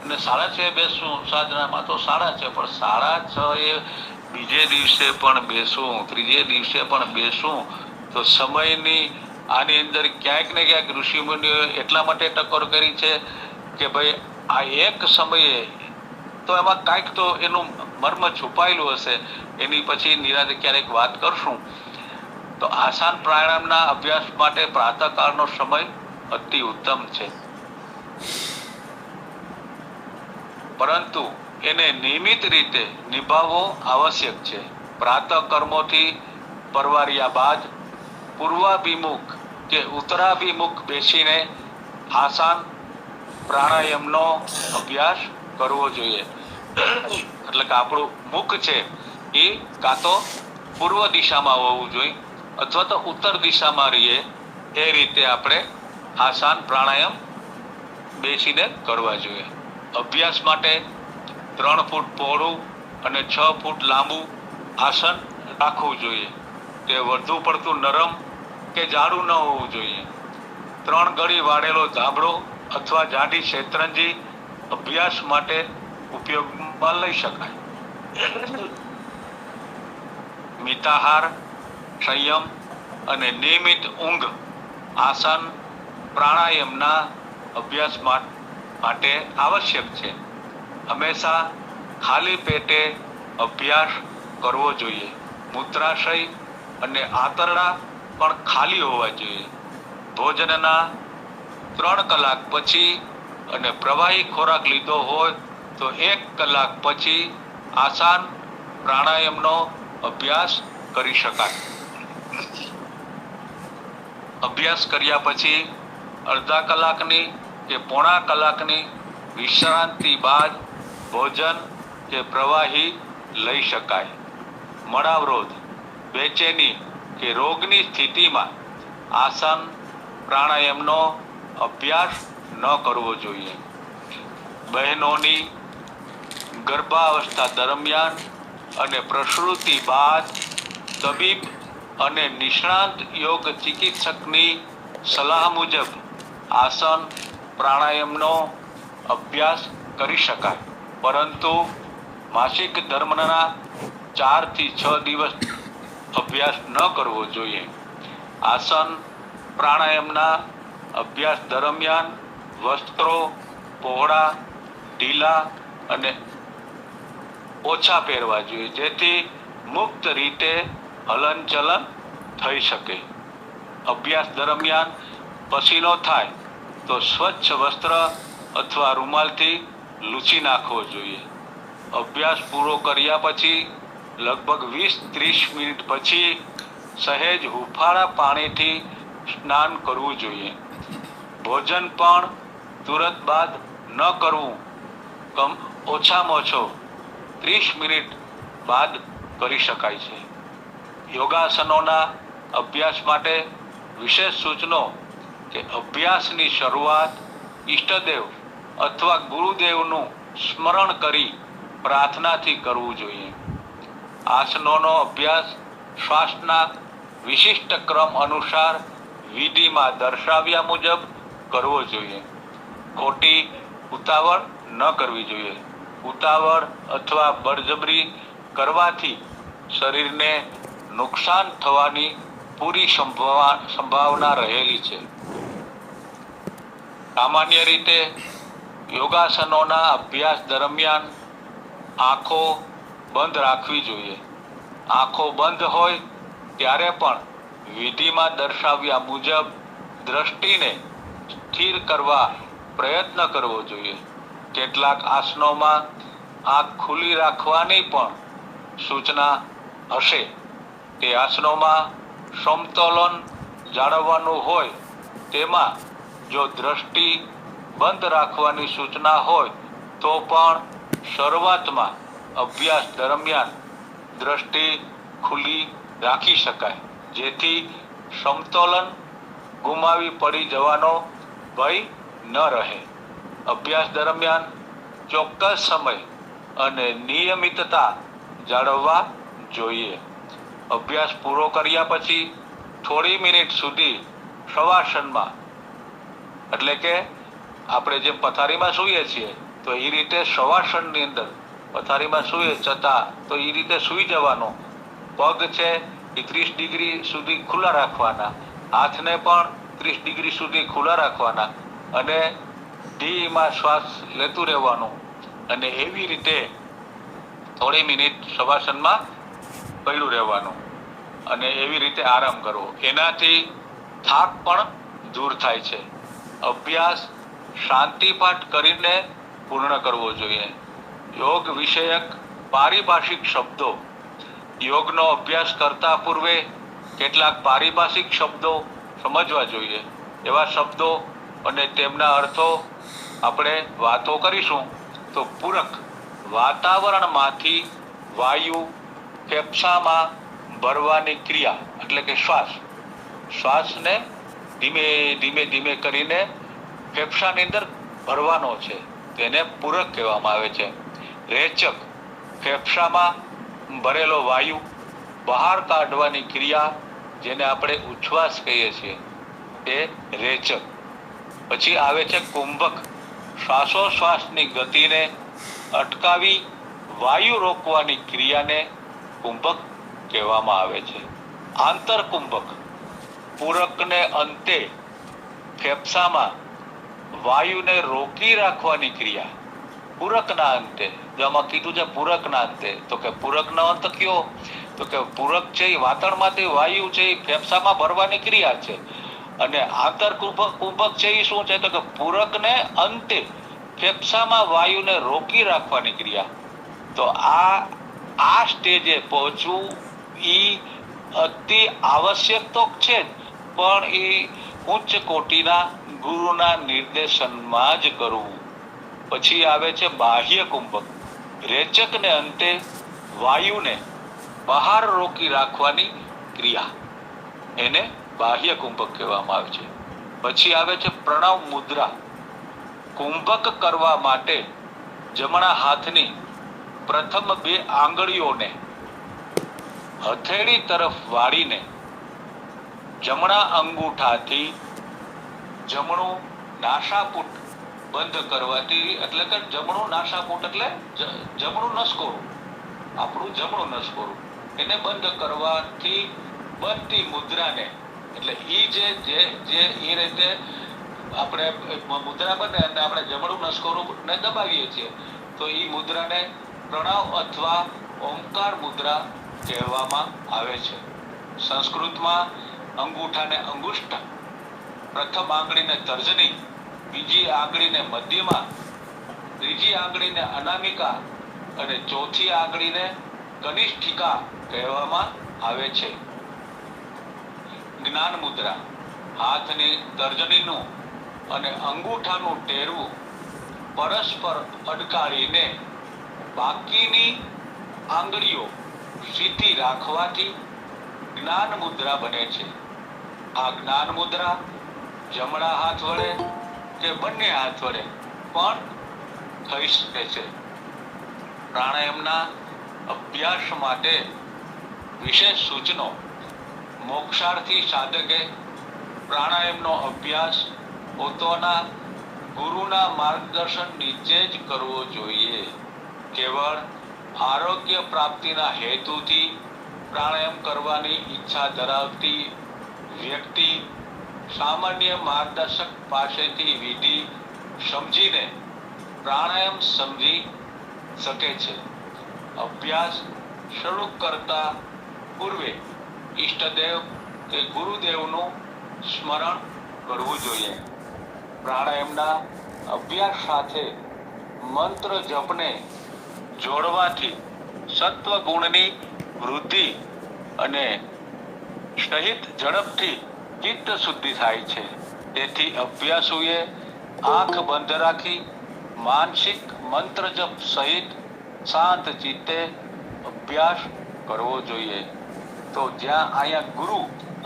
અને 6:30 બેસશું સાધનામાં, તો 6:30, પણ 6:30 બીજે દિવસે પણ બેસવું, ત્રીજે દિવસે પણ બેસવું. તો સમયની આની અંદર ક્યાંક ને ક્યાંક ઋષિમુનિઓએ એટલા માટે ટકોર કરી છે કે ભાઈ આ એક સમયે તો એમાં કાંઈક તો એનું મર્મ છુપાયેલું હશે. એની પછી નિરાંતે ક્યારેક વાત કરશું. તો આસન પ્રાણાયામના અભ્યાસ માટે પ્રાતઃકાળનો સમય અતિ ઉત્તમ છે, પરંતુ એને નિયમિત રીતે નિભાવવો આવશ્યક છે. પ્રાતઃ કર્મોથી પરવાર્યા બાદ પૂર્વાભિમુખ કે ઉત્તરાભિમુખ બેસીને આસન પ્રાણાયામનો અભ્યાસ કરવો જોઈએ. એટલે કે આપણું મુખ છે એ કાં તો પૂર્વ દિશામાં હોવું જોઈએ અથવા તો ઉત્તર દિશામાં રહીએ. એ રીતે આપણે આસન પ્રાણાયામ બેસીને કરવા જોઈએ. અભ્યાસ માટે 3 ફૂટ પહોળું અને 6 ફૂટ લાંબુ આસન રાખવું જોઈએ. તે વધુ પડતું નરમ કે જાડું ન હોવું જોઈએ. 3 ગળી વાળેલો ધાબળો અથવા જાડી શેતરંજી અભ્યાસ માટે ઉપયોગમાં લઈ શકાય. મિતાહાર, સંયમ અને નિયમિત ઊંઘ આસન પ્રાણાયામના અભ્યાસ માટે આવશ્યક છે. હંમેશા ખાલી પેટે અભ્યાસ કરવો જોઈએ. મૂત્રાશય અને આંતરડા પણ ખાલી હોવા જોઈએ. ભોજનના 3 કલાક પછી અને પ્રવાહી ખોરાક લીધો હોય તો 1 કલાક પછી આસન પ્રાણાયામનો અભ્યાસ કરી શકાય. અભ્યાસ કર્યા પછી અડધા કલાકની કે પોણા કલાકની વિશ્રાંતિ બાદ ભોજન કે પ્રવાહી લઈ શકાય. મળાવરોધ, બેચેની કે રોગની સ્થિતિમાં આસન પ્રાણાયામનો અભ્યાસ ન કરવો જોઈએ. બહેનોની ગર્ભાવસ્થા દરમિયાન અને પ્રસૂતિ બાદ તબીબ અને નિષ્ણાત યોગ ચિકિત્સકની સલાહ મુજબ આસન પ્રાણાયામનો અભ્યાસ કરી શકાય, પરંતુ માસિક ધર્મના 4 થી 6 દિવસ અભ્યાસ ન કરવો જોઈએ. આસન પ્રાણાયામના અભ્યાસ દરમિયાન વસ્ત્રો પહોળા, ઢીલા અને ઓછા પહેરવા જોઈએ, જેથી મુક્ત રીતે હલનચલન થઈ શકે. અભ્યાસ દરમિયાન પસીનો થાય તો સ્વચ્છ વસ્ત્ર અથવા રૂમાલથી લૂછી નાખવો જોઈએ. અભ્યાસ પૂરો કર્યા પછી લગભગ 20-30 મિનિટ પછી સહેજ હુંફાળા પાણીથી સ્નાન કરવું જોઈએ. ભોજન પણ તુરંત બાદ ન કરવું, ઓછામાં ઓછો 30 મિનિટ બાદ કરી શકાય છે. યોગાસનોના અભ્યાસ માટે વિશેષ સૂચનો કે અભ્યાસની શરૂઆત ઈષ્ટદેવ અથવા ગુરુદેવનું સ્મરણ કરી પ્રાર્થનાથી કરવું જોઈએ. આસનોનો અભ્યાસ શ્વાસના વિશિષ્ટ ક્રમ અનુસાર વિધિમાં દર્શાવ્યા મુજબ કરવો જોઈએ. ખોટી ઉતાવળ ન કરવી જોઈએ. ઉતાવળ અથવા બળજબરી કરવાથી શરીરને નુકસાન થવાની પૂરી સંભાવના રહેલી છે. સામાન્ય રીતે યોગાસનોના અભ્યાસ દરમિયાન આંખો બંધ રાખવી જોઈએ. આંખો બંધ હોય ત્યારે પણ વિધિમાં દર્શાવ્યા મુજબ દ્રષ્ટિને સ્થિર કરવા પ્રયત્ન કરવો જોઈએ. કેટલાક આસનોમાં આંખ ખુલ્લી રાખવાની પણ સૂચના હશે. તે આસનોમાં સમતોલન જાળવવાનું હોય તેમાં જો દ્રષ્ટિ બંધ રાખવાની સૂચના હોય તો પણ શરૂઆતમાં અભ્યાસ દરમિયાન દ્રષ્ટિ ખુલ્લી રાખી શકાય, જેથી સમતોલન ગુમાવી પડી જવાનો ભય ન રહે. અભ્યાસ દરમિયાન ચોક્કસ સમય અને નિયમિતતા જાળવવા જોઈએ. અભ્યાસ પૂરો કર્યા પછી થોડી મિનિટ સુધી શવાસનમાં, એટલે કે આપણે જેમ પથારીમાં સૂઈએ છીએ તો એ રીતે શવાસનની અંદર પથારીમાં સૂઈએ છતાં તો એ રીતે સૂઈ જવાનું. પગ છે એ 30 ડિગ્રી સુધી ખુલ્લા રાખવાના, હાથને પણ 30 ડિગ્રી સુધી ખુલ્લા રાખવાના અને ધીમાં શ્વાસ લેતું રહેવાનું અને એવી રીતે થોડી મિનિટ શવાસનમાં પડ્યું રહેવાનું અને એવી રીતે આરામ કરવો. એનાથી થાક પણ દૂર થાય છે. અભ્યાસ શાંતિપાઠ કરીને પૂર્ણ કરવો જોઈએ. યોગ વિષયક પારિભાષિક શબ્દો. યોગનો અભ્યાસ કરતા પૂર્વે કેટલાક પારિભાષિક શબ્દો સમજવા જોઈએ. એવા શબ્દો અને તેમના અર્થો આપણે વાતો કરીશું. તો પૂરક, વાતાવરણમાંથી વાયુ ફેફસામાં ભરવાની ક્રિયા, એટલે કે શ્વાસને ધીમે ધીમે ધીમે કરીને ફેફસાની અંદર ભરવાનો છે, તેને પૂરક કહેવામાં આવે છે. રેચક, ફેફસામાં ભરેલો વાયુ બહાર કાઢવાની ક્રિયા, જેને આપણે ઉચ્છ્વાસ કહીએ છીએ, તે રેચક. પછી આવે છે કુંભક, શ્વાસોશ્વાસની ગતિને અટકાવી વાયુ રોકવાની ક્રિયાને કુંભક કહેવામાં આવે છે. આંતરકુંભક, પૂરકને અંતે ફેફસામાં વાયુને રોકી રાખવાની ક્રિયા. પૂરકના અંતે, જો આમાં કીધું છે પૂરકના અંતે, તો કે પૂરકનો અંત કયો? તો કે પૂરક છે એ વાતણમાંથી વાયુ છે એ ફેફસામાં ભરવાની ક્રિયા છે અને આંતરકુંભક છે એ શું છે? તો કે પૂરકને અંતે ફેફસામાં વાયુને રોકી રાખવાની ક્રિયા. તો આ સ્ટેજે પહોંચવું એ અતિ આવશ્યક તો છે જ, પણ એ ઉચ્ચ કોટીના ગુરુના નિર્દેશનમાં જ કરવું. પછી આવે છે બાહ્ય કુંભક, રેચકને અંતે વાયુને બહાર રોકી રાખવાની ક્રિયા, એને બાહ્ય કુંભક કહેવામાં આવે છે. પછી આવે છે પ્રણવ મુદ્રા. કુંભક કરવા માટે જમણા હાથની પ્રથમ 2 આંગળીઓને હથેળી તરફ વાળીને જમણા અંગૂઠાથી જમણું નાસાપુટ બંધ કરવાથી, એટલે કે જમણું નાસાપુટ એટલે જમણું નસકોરું, આપણું જમણું નસકોરું, એને બંધ કરવાથી બનતી મુદ્રાને, એટલે ઈ જે જે જે એ રીતે આપણે મુદ્રા બને અને આપણે જમણું નસકોરું ને દબાવીએ છીએ, તો ઈ મુદ્રાને પ્રણવ અથવા ઓમકાર મુદ્રા કહેવામાં આવે છે. સંસ્કૃતમાં અંગૂઠાને અંગુષ્ઠ, પ્રથમ આંગળીને તર્જની, બીજી આંગળીને મધ્યમા, ત્રીજી આંગળીને અનામિકા અને ચોથી આંગળીને કનિષ્ઠિકા કહેવામાં આવે છે. જ્ઞાન મુદ્રા, હાથની તર્જનીનું અને અંગૂઠાનું ટેરવું પરસ્પર અડકાળીને બાકીની આંગળીઓ સીધી રાખવાથી જ્ઞાન મુદ્રા બને છે. આ જ્ઞાન મુદ્રા જમણા હાથ વડે કે બંને હાથ વડે પણ થઈ શકે છે. પ્રાણાયામના અભ્યાસ માટે વિશેષ સૂચનો. મોક્ષાર્થી સાધકે પ્રાણાયામનો અભ્યાસ પોતાના ગુરુના માર્ગદર્શન નીચે જ કરવો જોઈએ. કેવળ આરોગ્ય પ્રાપ્તિના હેતુથી પ્રાણાયામ કરવાની ઈચ્છા ધરાવતી વ્યક્તિ સામાન્ય માર્ગદર્શક પાસેથી વિધિ સમજીને પ્રાણાયામ સમજી શકે છે. અભ્યાસ શરૂ કરતા પૂર્વે ઈષ્ટદેવ કે ગુરુદેવનું સ્મરણ કરવું જોઈએ. પ્રાણાયામના અભ્યાસ સાથે મંત્ર જપને જોડવાથી સત્વ ગુણની વૃદ્ધિ અને સહિત ઝડપથી ચિત્ત શુદ્ધિ થાય છે. તેથી અભ્યાસુએ આંખ બંધ રાખી માનસિક મંત્ર જપ સહિત શાંત ચિત્તે અભ્યાસ કરવો જોઈએ. તો જ્યાં અહીંયા ગુરુ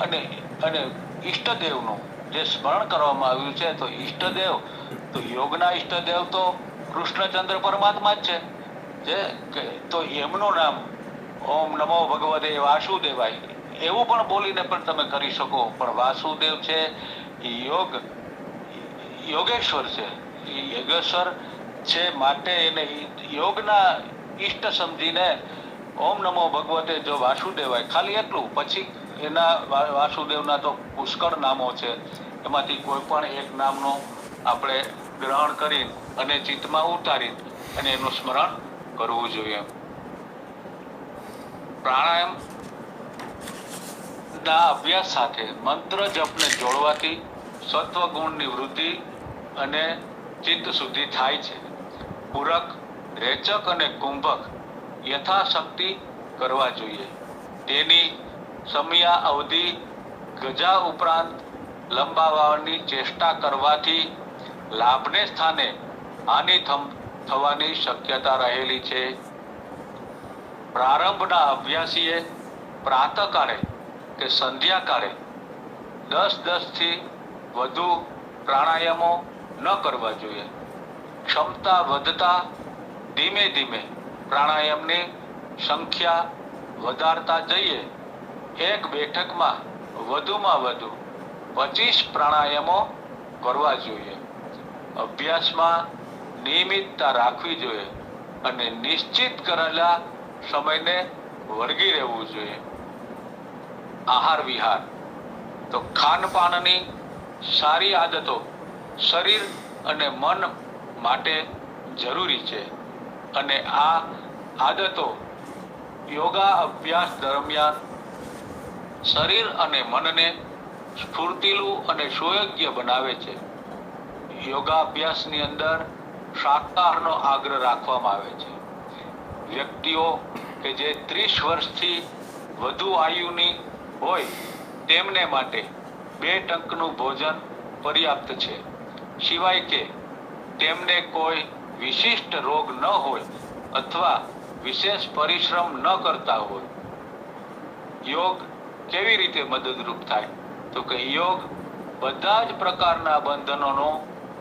અને અને ઈષ્ટદેવનું જે સ્મરણ કરવામાં આવ્યું છે, તો ઈષ્ટદેવ, તો યોગના ઈષ્ટદેવ તો કૃષ્ણચંદ્ર પરમાત્મા જ છે, તો એમનું નામ ઓમ નમો ભગવતે વાસુદેવાય એવું પણ બોલીને પણ તમે કરી શકો. પણ વાસુદેવ છે યોગેશ્વર છે, યોગેશ્વર છે, માટે એને યોગના ઈષ્ટ સમજીને ઓમ નમો ભગવતે જો વાસુદેવાય, ખાલી એટલું. પછી એના વાસુદેવના તો પુષ્કળ નામો છે, એમાંથી કોઈ પણ એક નામનું આપણે ગ્રહણ કરી અને ચિત્તમાં ઉતારી અને એનું સ્મરણ કરવું જોઈએ. પ્રાણાયામ ના અભ્યાસ સાથે મંત્ર જપને જોડવાથી સત્વ ગુણની વૃદ્ધિ અને ચિત્ત શુદ્ધિ થાય છે. પૂરક, રેચક અને કુંભક યથાશક્તિ કરવા જોઈએ. તેની સમયા અવધિ ગજા ઉપરાંત લંબાવવાની ચેષ્ટા કરવાથી લાભને સ્થાને હાનિ થવાની શક્યતા રહેલી છે. પ્રારંભના અભ્યાસીએ પ્રાતઃકાળે કે સંધ્યાકાળે 10 થી વધુ પ્રાણાયામો ન કરવા જોઈએ. ક્ષમતા વધતા ધીમે ધીમે પ્રાણાયામની સંખ્યા વધારતા જઈએ. એક બેઠકમાં વધુમાં વધુ 25 પ્રાણાયામો કરવા જોઈએ. અભ્યાસમાં નિયમિતતા રાખવી જોઈએ અને નિશ્ચિત કરેલા સમયને વળગી રહેવું જોઈએ. આહાર વિહાર, તો ખાનપાનની સારી આદતો શરીર અને મન માટે જરૂરી છે અને આ આદતો યોગા અભ્યાસ દરમિયાન શરીર અને મનને સ્ફૂર્તિલું અને સુયોગ્ય બનાવે છે. યોગાભ્યાસની અંદર શાકાહારનો આગ્રહ રાખવામાં આવે છે. વ્યક્તિઓ કે જે 30 વર્ષથી વધુ આયુની હોય તેમને માટે 2 ટંકનું ભોજન પર્યાપ્ત છે. સિવાય કે તેમને કોઈ વિશિષ્ટ રોગ ન હોય અથવા વિશેષ પરિશ્રમ ન કરતા હોય. યોગ કેવી રીતે મદદરૂપ થાય? તો કે યોગ બધા જ પ્રકારના બંધનોનો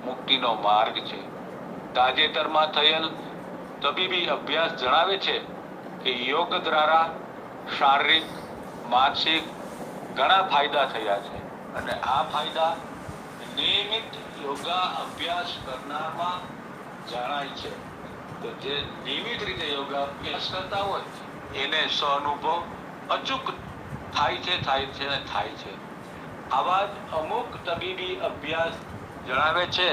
મુક્તિનો માર્ગ છે. તાજેતરમાં થયેલ તબીબી અભ્યાસ જણાવે છે કે યોગ દ્વારા શારીરિક, માનસિક ઘણા ફાયદા થયા છે અને આ ફાયદા નિયમિત યોગા અભ્યાસ કરનારમાં જણાય છે. તો જે નિયમિત રીતે યોગા અભ્યાસ કરતા હોય એને સ્વઅનુભવ અચૂક થાય છે. આવા જ અમુક તબીબી અભ્યાસ જણાવે છે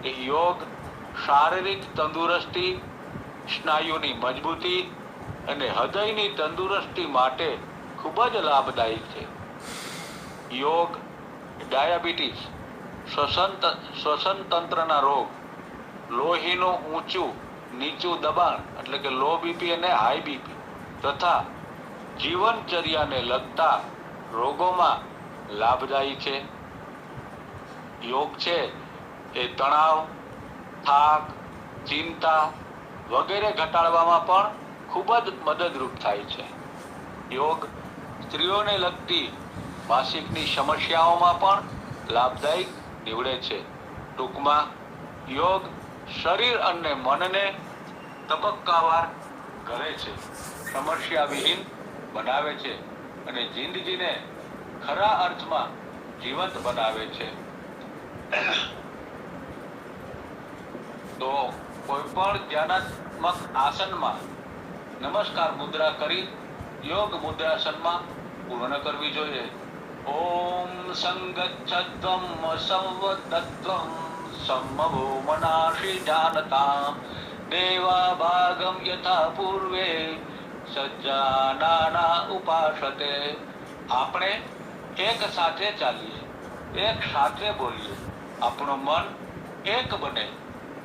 કે યોગ શારીરિક તંદુરસ્તી, સ્નાયુની મજબૂતી અને હૃદયની તંદુરસ્તી માટે ખૂબ જ લાભદાયી છે. યોગ ડાયાબિટીસ, શ્વસન તંત્રના રોગ, લોહીનું ઊંચું નીચું દબાણ એટલે કે લો બીપી અને હાઈ બીપી તથા જીવનચર્યાને લગતા રોગોમાં લાભદાયી છે. યોગ છે એ તણાવ, થાક, ચિંતા વગેરે ઘટાડવામાં પણ ખૂબ જ મદદરૂપ થાય છે. યોગ સ્ત્રીઓને લગતી માસિકની સમસ્યાઓમાં પણ લાભદાયક નીવડે છે. ટૂંકમાં યોગ શરીર અને મનને તબક્કાવાર કરે છે, સમસ્યા વિહીન બનાવે છે અને જિંદગીને ખરા અર્થમાં જીવંત બનાવે છે. તો કોઈ પણ ધ્યાનાત્મક આસનમાં નમસ્કાર મુદ્રા કરી યોગ મુદ્રાસનમાં પૂર્ણ કરવી જોઈએ. ઓમ સંગચ્છત્વમ સંવદત્વમ સમભો મનાશી જાનતા દેવા ભાગમ યથા પૂર્વે સજ્જાનાના ઉપાસતે. આપણે એક સાથે ચાલીએ, એક સાથે બોલીએ, આપણું મન એક બને.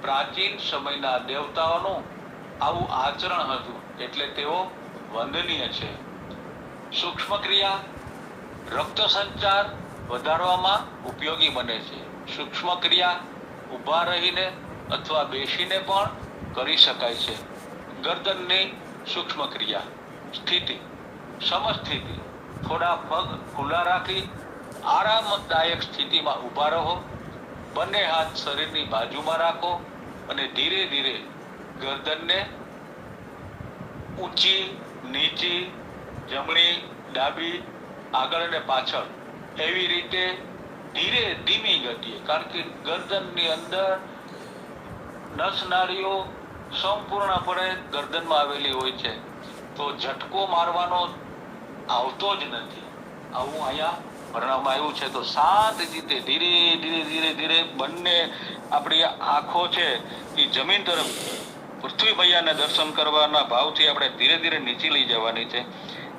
પ્રાચીન સમયના દેવતાઓનું આવું આચરણ હતું એટલે તેઓ વંદનીય છે. સૂક્ષ્મ ક્રિયા રક્ત સંચાર વધારવામાં ઉપયોગી બને છે. સૂક્ષ્મ ક્રિયા ઊભા રહીને અથવા બેસીને પણ કરી શકાય છે. ગરદનની સૂક્ષ્મ ક્રિયા સ્થિતિ, સમસ્થિતિ, થોડા પગ ખુલ્લા રાખી આરામદાયક સ્થિતિમાં ઊભા રહો. બંને હાથ શરીરની બાજુમાં રાખો અને ધીરે ધીરે ગરદનને ઊંચી નીચી, જમણી ડાબી, આગળ અને પાછળ એવી રીતે ધીમી ગતિએ, કારણ કે ગરદનની અંદર નસનાળીઓ સંપૂર્ણપણે ગરદનમાં આવેલી હોય છે, તો ઝટકો મારવાનો આવતો જ નથી. આવું અહીંયા વર્ણવવામાં આવ્યું છે. તો શાંત રીતે ધીરે ધીરે બંને આપણી આંખો છે એ જમીન તરફ પૃથ્વી મૈયાને દર્શન કરવાના ભાવથી આપણે ધીરે ધીરે નીચે લઈ જવાની છે.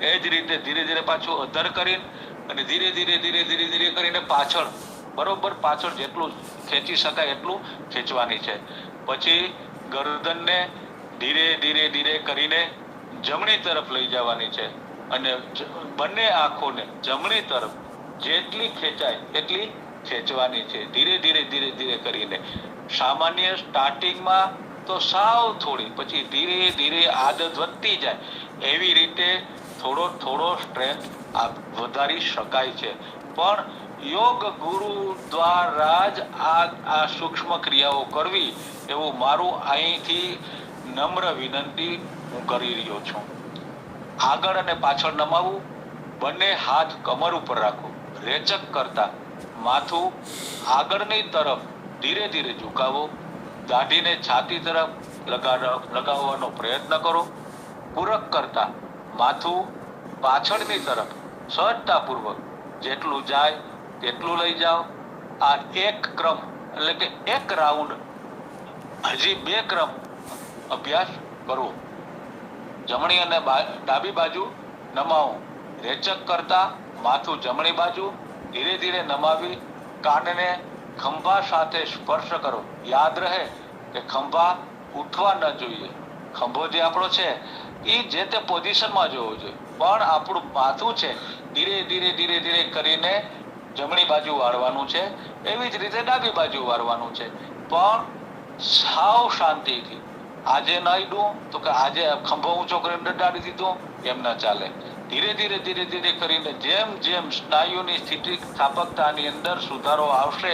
એ જ રીતે ધીરે ધીરે પાછું અધર કરી અને ધીરે ધીરે કરીને પાછળ, બરોબર પાછળ જેટલું ખેંચી શકાય એટલું ખેંચવાની છે. પછી ગરદનને ધીરે ધીરે કરીને જમણી તરફ લઈ જવાની છે અને બંને આંખોને જમણી તરફ જેટલી ખેંચાય એટલી ખેંચવાની છે. ધીરે ધીરે કરીને સામાન્ય સ્ટાર્ટિંગમાં તો સાવ થોડી, પછી ધીરે ધીરે આદત વધતી જાય એવી રીતે થોડો સ્ટ્રેન્થ વધારી શકાય છે. પણ યોગ ગુરુ દ્વારા જ આ સૂક્ષ્મ ક્રિયાઓ કરવી એવું મારું અહીંથી નમ્ર વિનંતી હું કરી રહ્યો છું. આગળ અને પાછળ નમાવું, બંને હાથ કમર ઉપર રાખો, રેચક કરતા માથું આગળની તરફ ધીરે ધીરે ઝુકાવો, દાઢીને છાતી તરફ લગાવવાનો પ્રયત્ન કરો. પૂરક કરતા માથું પાછળની તરફ સહજતાપૂર્વક જેટલું જાય તેટલું લઈ જાઓ. આ એક ક્રમ એટલે કે એક રાઉન્ડ, હજી 2 ક્રમ અભ્યાસ કરો. જમણી અને ડાબી બાજુ નમાવો, રેચક કરતા માથું જમણી બાજુ ધીરે ધીરે નમાવી કાનને ખંભા સાથે સ્પર્શ કરો. યાદ રહે કે ખંભા ઉઠવા ન જોઈએ. ખંભો જે આપણો છે એ જે તે પોઝિશનમાં જોવો જોઈએ, પણ આપણું માથું છે ધીરે ધીરે કરીને જમણી બાજુ વાળવાનું છે. એવી જ રીતે ડાબી બાજુ વાળવાનું છે, પણ સાવ શાંતિથી. આજે નાઈડું તો કે આજે ખંભો ઊંચો કરીને દાડી દીધો, એમ ના ચાલે. ધીરે ધીરે કરીને જેમ સ્નાયુની સ્થિતિ સ્થાપકતાની અંદર સુધારો આવશે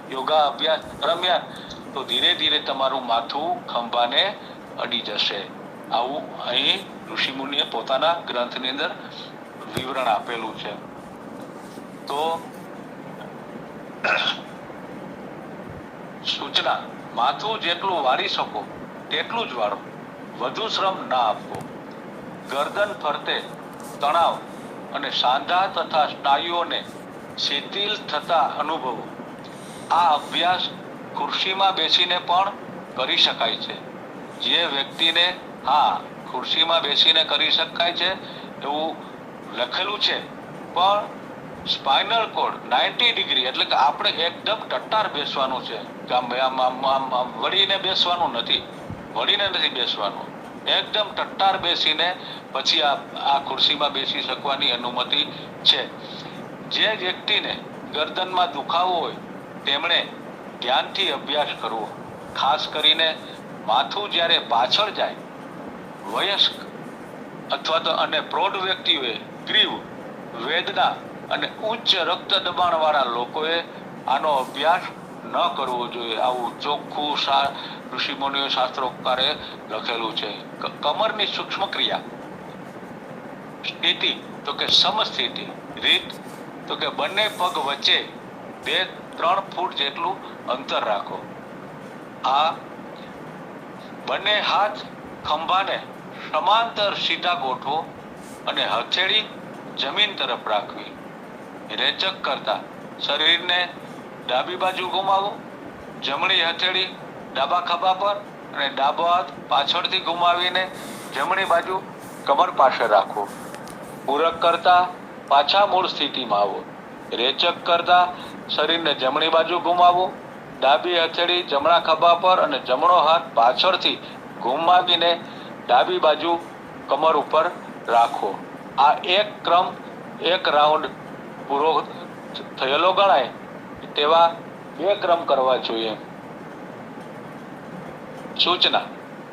યોગા અભ્યાસ દરમિયાન, તો ધીરે ધીરે તમારું માથું ખંભાને અડી જશે. આવું અહીં ઋષિમુનિએ પોતાના ગ્રંથની અંદર વિવરણ આપેલું છે. તો સૂચના: માથું જેટલું વાળી શકો તેટલું જ વાળો, વધુ શ્રમ ના આપવો. ગરદન ફરતે તણાવ અને સાંધા તથા સ્નાયુઓને શિથિલ થતા અનુભવો. આ અભ્યાસ ખુરશીમાં બેસીને પણ કરી શકાય છે. જે વ્યક્તિને ખુરશીમાં બેસીને કરી શકાય છે એવું લખેલું છે, પણ સ્પાઇનલ કોડ 90 ડિગ્રી, એટલે કે આપણે એકદમ ટટ્ટાર બેસવાનું છે, કે આમ વળીને બેસવાનું નથી, બેસવાનું. એકદમ ટટ્ટાર બેસીને પછી આ ખુરશીમાં બેસી શકવાની અનુમતિ છે. જે વ્યક્તિને ગરદનમાં દુખાવો હોય તેમણે ધ્યાનથી અભ્યાસ કરવો. ખાસ કરીને માથું જ્યારે પાછળ જાય, વયસ્ક અથવા તો અને પ્રૌઢ વ્યક્તિઓએ ગ્રીવ વેદના અને ઉચ્ચ રક્ત દબાણ વાળા લોકોએ આનો અભ્યાસ ન કરવો જોઈએ. આવું ચોખ્ખું ઋષિમુનિઓ શાસ્ત્રોકારે લખેલું છે. કમરની સૂક્ષ્મ ક્રિયા: સ્થિતિ તો કે સમસ્થિતિ. રીત તો કે બંને પગ વચ્ચે 2-3 ફૂટ જેટલું અંતર રાખો. આ બંને હાથ ખંભાને સમાંતર સીધા ગોઠવો અને હથેળી જમીન તરફ રાખવી. રેચક કરતા શરીરને ડાબી બાજુ ઘુમાવો, જમણી હથેળી ડાબા ખભા પર અને ડાબો હાથ પાછળથી ઘુમાવીને જમણી બાજુ કમર પાસે રાખવો. પૂરક કરતા પાછા મૂળ સ્થિતિમાં આવો. રેચક કરતા શરીરને જમણી બાજુ ઘુમાવો, ડાબી હથેળી જમણા ખભા પર અને જમણો હાથ પાછળથી ઘુમાવીને ડાબી બાજુ કમર ઉપર રાખવો. આ એક ક્રમ, એક રાઉન્ડ પૂરો થયેલો ગણાય તેવા 2 ક્રમ કરવા જોઈએ. સૂચના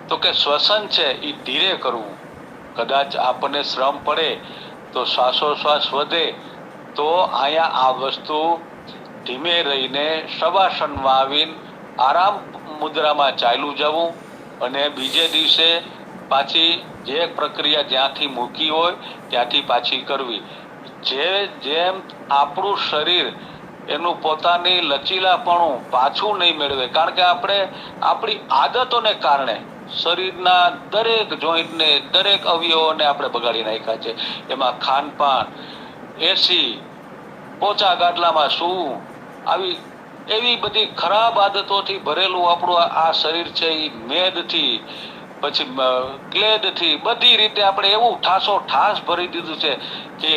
તો કે શ્વસન છે એ ધીરે કરવું. કદાચ આપણને શ્રમ પડે તો શ્વાસોશ્વાસ વધે, તો અહીંયા આ વસ્તુ ધીમે રહીને શવાસનમાં આવીને આરામ મુદ્રામાં ચાલ્યું જવું અને બીજે દિવસે પાછી જે પ્રક્રિયા જ્યાંથી મૂકી હોય ત્યાંથી પાછી કરવી. જેમ આપણું શરીર એનું પોતાની લચીલાપણું પાછું નહીં મેળવે, કારણ કે આપણે આપણી આદતોને કારણે શરીરના દરેક જોઈન્ટને, દરેક અવયવોને આપણે બગાડી નાખ્યા છે. એમાં ખાનપાન, એસી, પોચા ગાડલામાં સૂવું, આવી એવી બધી ખરાબ આદતોથી ભરેલું આપણું આ શરીર છે. એ મેદથી, પછી ક્લેદથી, બધી રીતે આપણે એવું ઠાસ ભરી દીધું છે કે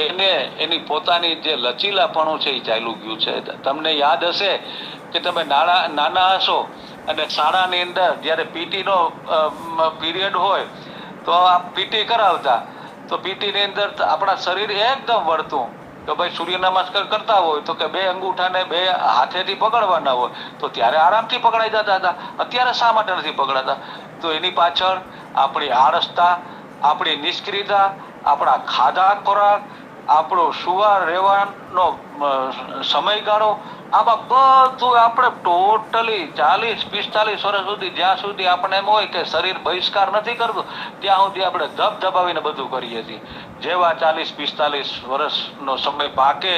એની પોતાની જે લચીલાપણું છે એ ચાલ્યું ગયું છે. તમને યાદ હશે કે તમે નાના હશો અને શાળાની અંદર જ્યારે પીટીનો પીરિયડ હોય તો આ પીટી કરાવતા, તો પીટીની અંદર આપણા શરીર એકદમ વળતું, તો ભાઈ સૂર્ય નમસ્કાર કરતા હોય તો કે 2 અંગૂઠાને 2 હાથેથી પકડવાના હોય, તો ત્યારે આરામથી પકડાઈ જતા હતા. અત્યારે શા માટે નથી પકડાતા? તો એની પાછળ આપણી આળસતા, આપણી નિષ્ક્રિયતા, આપણા ખાધા ખોરાક, આપણો સુવા રહેવાનો સમયગાળો, આમાં બધું આપણે ટોટલી 40-45 વર્ષ સુધી, જ્યાં સુધી આપણે એમ હોય કે શરીર બહિષ્કાર નથી કરતું, ત્યાં સુધી આપણે ધબધબાવીને બધું કરીએ છીએ. જેવા 40-45 વર્ષનો સમય પાકે,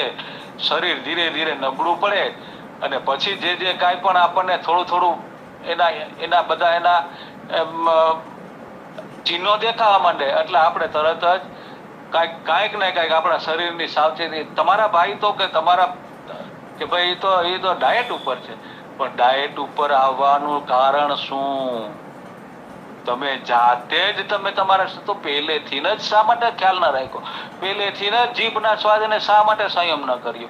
શરીર ધીરે ધીરે નબળું પડે અને પછી જે કાંઈ પણ આપણને થોડું એના બધા એના ચિહ્નો દેખાવા માંડે એટલે આપણે તરત જ કાંઈક ને કાંઈક આપણા શરીરની સાવચેતી. તમારા ભાઈ તો કે ભાઈ એ તો ડાયટ ઉપર છે, પણ ડાયટ ઉપર આવવાનું કારણ શું? તમે જાતે જ તમારા તો પહેલેથી જ શા માટે ખ્યાલ ના રાખ્યો? પહેલેથી જ જીભના સ્વાદને શા માટે સંયમ ન કર્યો?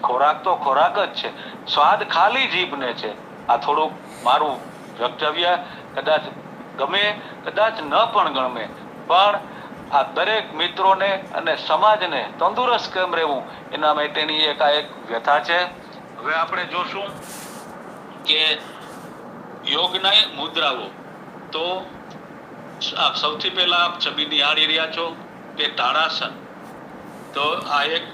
ખોરાક તો ખોરાક જ છે, સ્વાદ ખાલી જીભને છે. આ થોડુંક મારું વક્તવ્ય કદાચ ગમે, કદાચ ન પણ ગમે, પણ આ દરેક મિત્રોને અને સમાજને તંદુરસ્ત કેમ રહેવું એના માટેની એક વ્યથા છે. હવે આપણે જોશું કે યોગના મુદ્રાઓ. તો સૌથી પહેલા આપ છબી નિહાળી રહ્યા છો કે તાડાસન. તો આ એક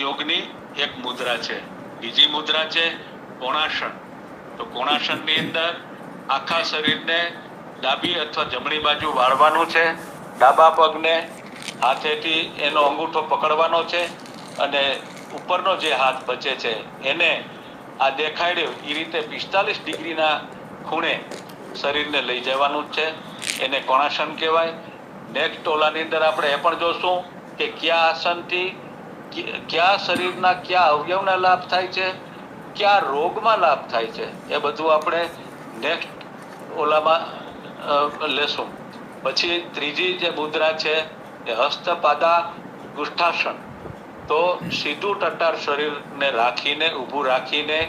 યોગની એક મુદ્રા છે. બીજી મુદ્રા છે કોણાસન. તો કોણાસનની અંદર આખા શરીરને ડાબી અથવા જમણી બાજુ વાળવાનું છે. ડાબા પગને હાથેથી એનો અંગૂઠો પકડવાનો છે અને ઉપરનો જે હાથ બચે છે એને આ દેખાડ્યું એ રીતે 45 ડિગ્રીના ખૂણે શરીરને લઈ જવાનું જ છે. એને કોણાસન કહેવાય. નેક્સ્ટ ઓલાની અંદર આપણે એ પણ જોશું કે કયા આસનથી કયા શરીરના કયા અવયવના લાભ થાય છે, કયા રોગમાં લાભ થાય છે, એ બધું આપણે નેક્સ્ટ ઓલામાં લેશું. પછી ત્રીજી જે મુદ્રા છે એ હસ્તપાદા ગુષ્ઠાસન. તો સીધું ટટ્ટાર શરીરને રાખીને ઊભું રાખીને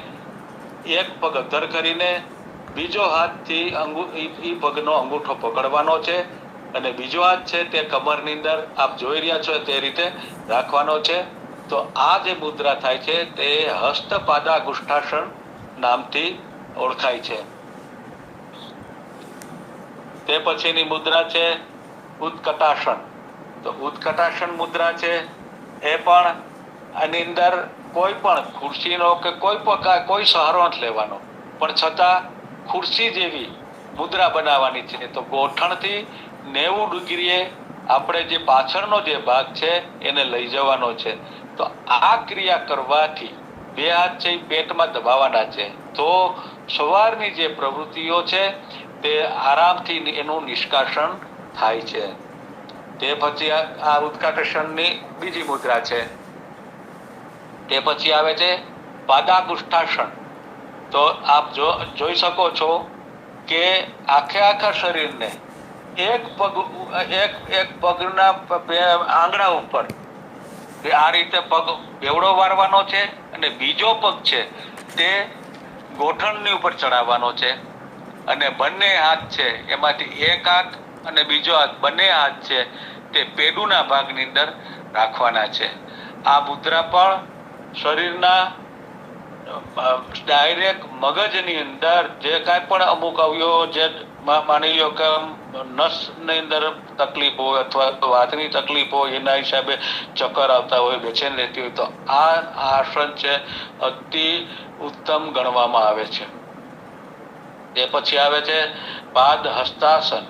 એક પગ અધર કરીને બીજો હાથથી ઈ પગનો અંગૂઠો પકડવાનો છે અને બીજો હાથ છે તે કમરની અંદર આપ જોઈ રહ્યા છો તે રીતે રાખવાનો છે. તો આ જે મુદ્રા થાય છે તે હસ્તપાદા ગુષ્ઠાસન નામથી ઓળખાય છે. તે પછીની મુદ્રા છે ઉત્કટાસન. તો ઉત્કટાસન મુદ્રા છે એ પણ આની અંદર કોઈ પણ ખુરશીનો કે કોઈ સહારો નથી લેવાનો, પણ છતાં ખુરશી જેવી મુદ્રા બનાવવાની છે. તો ગોઠણથી 90 ડિગ્રીએ આપણે જે પાછળનો જે ભાગ છે એને લઈ જવાનો છે. તો આ ક્રિયા કરવાથી બે હાથ છે એ પેટમાં દબાવવાના છે. તો સવારની જે પ્રવૃત્તિઓ છે તે આરામથી એનું નિષ્કાશન થાય છે. તે પછી આ ઉત્કટાસનની બીજી મુદ્રા છે. તે પછી આવે છે પાદાગુષ્ઠાસન. તો આપ જોઈ શકો છો કે આખા શરીરને એક પગના આંગળા ઉપર આ રીતે પગ બેવડો વારવાનો છે અને બીજો પગ છે તે ગોઠણની ઉપર ચડાવવાનો છે અને બંને હાથ છે એમાંથી એક હાથ અને બીજો હાથ બંને હાથ છે તે પેડુના ભાગની અંદર રાખવાના છે. આ મુદ્રા પણ શરીરના ડાયરેક્ટ મગજની અંદર જે કાંઈ પણ અમુક અવયવો જે માની લો કે નસની અંદર તકલીફ હોય અથવા તો હાથની તકલીફ હોય એના હિસાબે ચક્કર આવતા હોય, બેચેન રહેતી હોય, તો આ આસન છે અતિ ઉત્તમ ગણવામાં આવે છે. તે પછી આવે છે પાદ હસ્તાસન.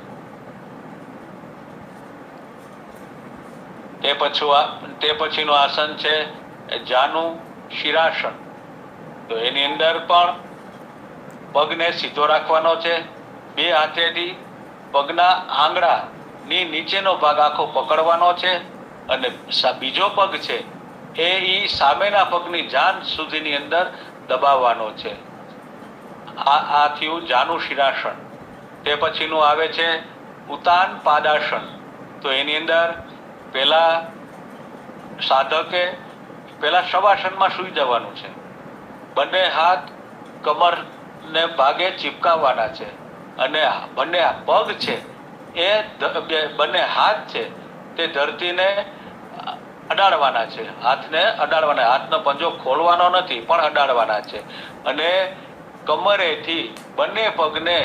તે પછીનું આસન છે જાનુ શિરાસન. તો એની અંદર પણ પગને સીધો રાખવાનો છે. બે હાથેથી પગના આંગળાની નીચેનો ભાગ આખો પકડવાનો છે અને બીજો પગ છે એ સામેના પગની જાન સુધીની અંદર દબાવવાનો છે. આ થયું જાનુ શિરાસન. તે પછીનું આવે છે ઉતાન પાદાસન. તો એની અંદર પેલા સાધકે શવાસનમાં સૂઈ જવાનું છે. બંને હાથ કમરને ભાગે ચિપકાવવાના છે અને બંને પગ છે એ બંને હાથ છે તે ધરતીને અડાડવાના છે. હાથનો પંજો ખોલવાનો નથી પણ અડાડવાના છે અને કમરેથી બંને પગને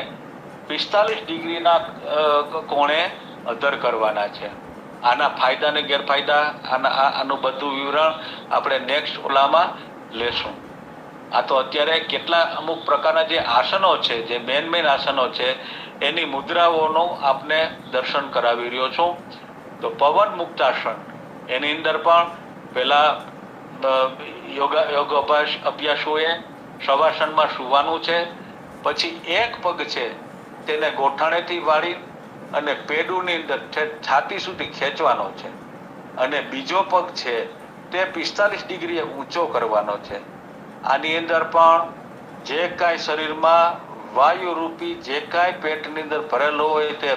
45 ડિગ્રીના કોણે અધર કરવાના છે. આના ફાયદા અને ગેરફાયદા આનું બધું વિવરણ આપણે નેક્સ્ટ ઓલામાં લેશું. આ તો અત્યારે કેટલા અમુક પ્રકારના જે આસનો છે, જે મેન આસનો છે એની મુદ્રાઓનું આપને દર્શન કરાવી રહ્યો છું. તો પવન મુક્તાસન એની અંદર પણ પેલા યોગ અભ્યાસોએ શવાસનમાં સૂવાનું છે. પછી એક પગ છે તેને ગોઠણેથી વાળી અને પેડુની અંદર છાતી સુધી ખેંચવાનો છે અને બીજો પગ છે તે 45 ડિગ્રીએ ઊંચો કરવાનો છે. આની અંદર પણ જે કાંઈ શરીરમાં વાયુરૂપી જે કાંઈ પેટની અંદર ભરેલો હોય તે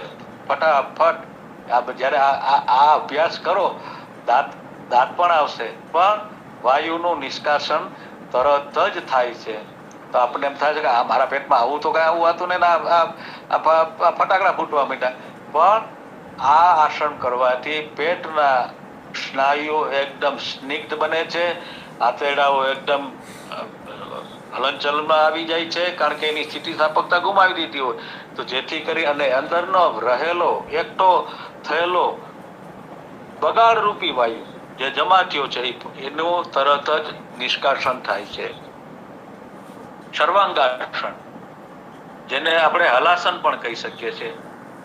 ફટાફટ જ્યારે આ અભ્યાસ કરો દાંત પણ આવશે પણ વાયુનું નિષ્કાશન તરત જ થાય છે. તો આપણને એમ થાય છે કે આ મારા પેટમાં આવું તો કાંઈ આવું હતું ને ફટાકડા ફૂટવા માંડ્યા. પણ આ આસન કરવાથી પેટના સ્નાયુઓ એકદમ સ્નિગ્ધ બને છે. આંતરડાઓ એકદમ હલનચલનમાં આવી જાય છે કારણ કે એની સ્થિતિસ્થાપકતા ગુમાવી દીધી હોય. તો જેથી કરી અને અંદરનો રહેલો એકઠો થયેલો બગાડ રૂપી વાયુ જે જમા થયો છે એનું તરત જ નિષ્કાશન થાય છે. સર્વાંગાસન જેને આપણે હલાસન પણ કહી શકીએ છીએ,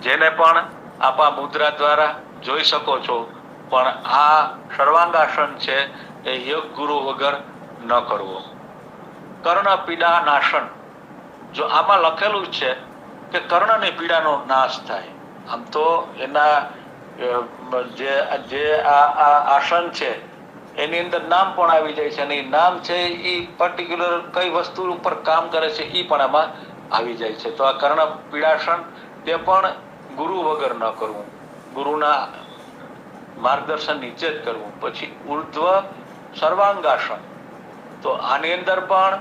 જેને પણ આપ આ મુદ્રા દ્વારા જોઈ શકો છો. પણ આ સર્વાંગાસન છે એ યોગ ગુરુ વગર ન કરવો. કર્ણ પીડા નાશન. જો આમાં લખેલું છે કે કર્ણની પીડાનો નાશ થાય. આમ તો એના જે આ આસન છે એની અંદર નામ પણ આવી જાય છે, અને એ નામ છે એ પર્ટિક્યુલર કઈ વસ્તુ ઉપર કામ કરે છે એ પણ આમાં આવી જાય છે. તો આ કર્ણ પીડાસન તે પણ ગુરુ વગર ન કરવું, ગુરુના માર્ગદર્શન નીચે જ કરવું. પછી ઉર્ધ્વ સર્વાંગાસન, તો આની અંદર પણ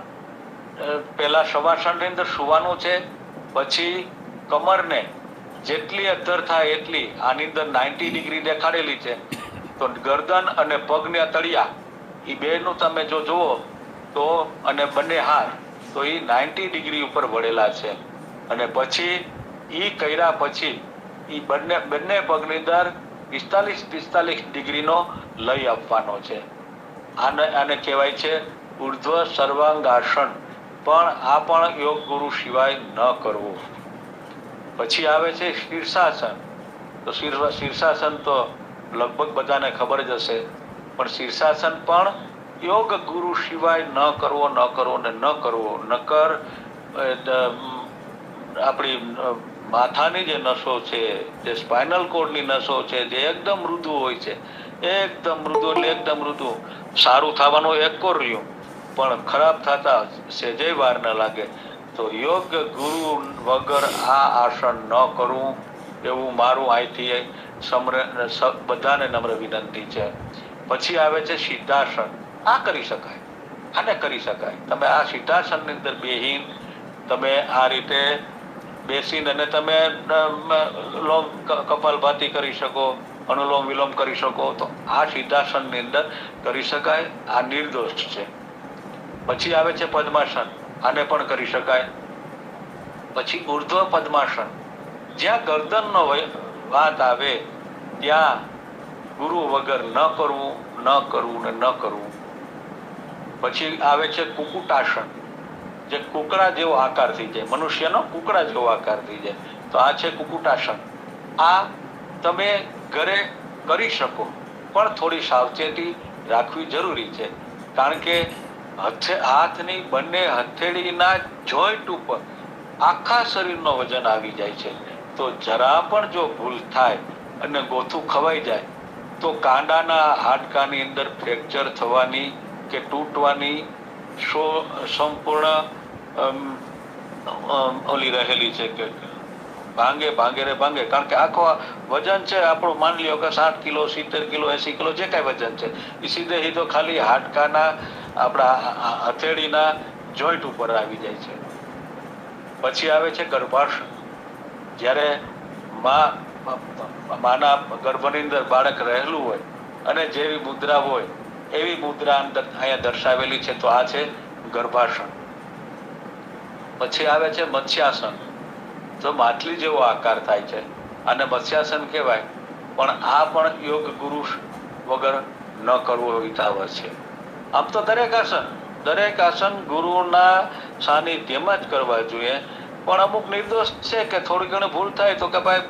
પહેલા શવાસન ની અંદર સુવાનું છે, પછી કમરને જેટલી અધ્ધર થાય એટલી, આની અંદર 90 ડિગ્રી દેખાડેલી છે, તો ગરદન અને પગને તળિયા એ બેનું તમે જો જુઓ તો, અને બંને હાથ તો એ 90 ડિગ્રી ઉપર વળેલા છે. અને પછી એ કર્યા પછી એ બંને પગની અંદર 45 ડિગ્રીનો લય આપવાનો છે. આને કહેવાય છે ઉર્ધ્વ સર્વાંગાસન. પણ આ પણ યોગ ગુરુ સિવાય ન કરવું. પછી આવે છે શીર્ષાસન. તો શીર્ષાસન તો લગભગ બધાને ખબર જ હશે, પણ શીર્ષાસન પણ યોગ ગુરુ સિવાય ન કરવો ને ન કરવો. નકર આપણી માથાની જે નસો છે, જે સ્પાઇનલ કોર્ડની નસો છે, જે એકદમ મૃદુ હોય છે, એકદમ મૃદુ એટલે એકદમ મૃદુ, સારું થવાનું એક કોર રહ્યું પણ ખરાબ થતા સહેજે વાર ન લાગે. તો યોગ ગુરુ વગર આ આસન ન કરવું એવું મારું અહીંથી બધાને નમ્ર વિનંતી છે. પછી આવે છે સિદ્ધાસન. આ કરી શકાય, આને કરી શકાય. તમે આ સિદ્ધાસન ની અંદર બેહીન તમે આ રીતે બેસીને અને તમે કપાલભાતિ કરી શકો, અનુલોમ વિલોમ કરી શકો. તો આ સિદ્ધાસન ની અંદર કરી શકાય, આ નિર્દોષ છે. પછી આવે છે પદ્માસન. આને પણ કરી શકાય. પછી ઉર્ધ્વ પદ્માસન, જ્યાં ગરદનનો વાત આવે ત્યાં ગુરુ વગર ન કરવું ને ન કરવું. પછી આવે છે કુકુટાસન, જે કુકડા જેવો આકાર થઈ જાય, મનુષ્યનો કુકડા જેવો આકાર થઈ જાય. તો આ છે કુકુટાસન. આ તમે ઘરે કરી શકો, પણ થોડી સાવચેતી રાખવી જરૂરી છે. કારણ કે હાથની બંને હથેળીના જોઈન્ટ ઉપર આખા શરીરનો વજન આવી જાય છે. તો જરા પણ જો ભૂલ થાય અને ગોથું ખવાઈ જાય તો કાંડાના હાડકાની અંદર ફ્રેક્ચર થવાની કે તૂટવાની સંપૂર્ણ ઓલી રહેલી છે કે ભાંગે. કારણ કે આખો વજન છે આપણું, માની લ્યો કે 60 કિલો 70 કિલો 80 કિલો જે કઈ વજન છે એ સીધે તો ખાલી હાડકાના આપણા હથેળીના જોઈન્ટ ઉપર આવી જાય છે. પછી આવે છે ગર્ભાસન. જ્યારે માના ગર્ભની અંદર બાળક રહેલું હોય અને જેવી મુદ્રા હોય એવી મુદ્રા અંદર અહીંયા દર્શાવેલી છે. તો આ છે ગર્ભાસન. પછી આવે છે મત્સ્યાસન. તો માછલી જેવો આકાર થાય છે, અને મત્સ્યાસન કહેવાય. પણ આ પણ યોગ ગુરુ વગર ન કરવો હિતાવહ છે. આમ તો દરેક આસન ગુરુના સાનિધ્યમાં જ કરવા જોઈએ. પણ અમુક નિર્દોષ છે કે થોડી ઘણી ભૂલ થાય તો કે ભાઈ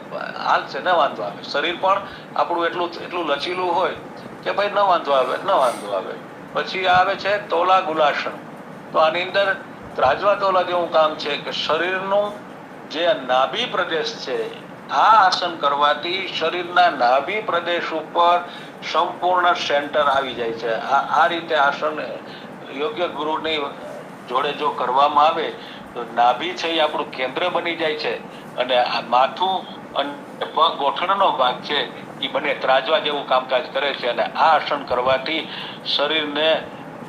હાલશે, ન વાંધો આવે. શરીર પણ આપણું એટલું લચીલું હોય કે ભાઈ ન વાંધો આવે. પછી આવે છે તોલા ગુલાસન. તો આની અંદર ત્રાજવા તોલા જેવું કામ છે કે શરીરનું જે નાભી પ્રદેશ છે, આ આસન કરવાથી શરીરના નાભી પ્રદેશ ઉપર સંપૂર્ણ સેન્ટર આવી જાય છે. આ રીતે આસન યોગ્ય ગુરુની જોડે જો કરવામાં આવે તો નાભી છે એ આપણું કેન્દ્ર બની જાય છે, અને આ માથું અને પગ ગોઠણનો ભાગ છે એ બંને ત્રાજવા જેવું કામકાજ કરે છે. અને આ આસન કરવાથી શરીરને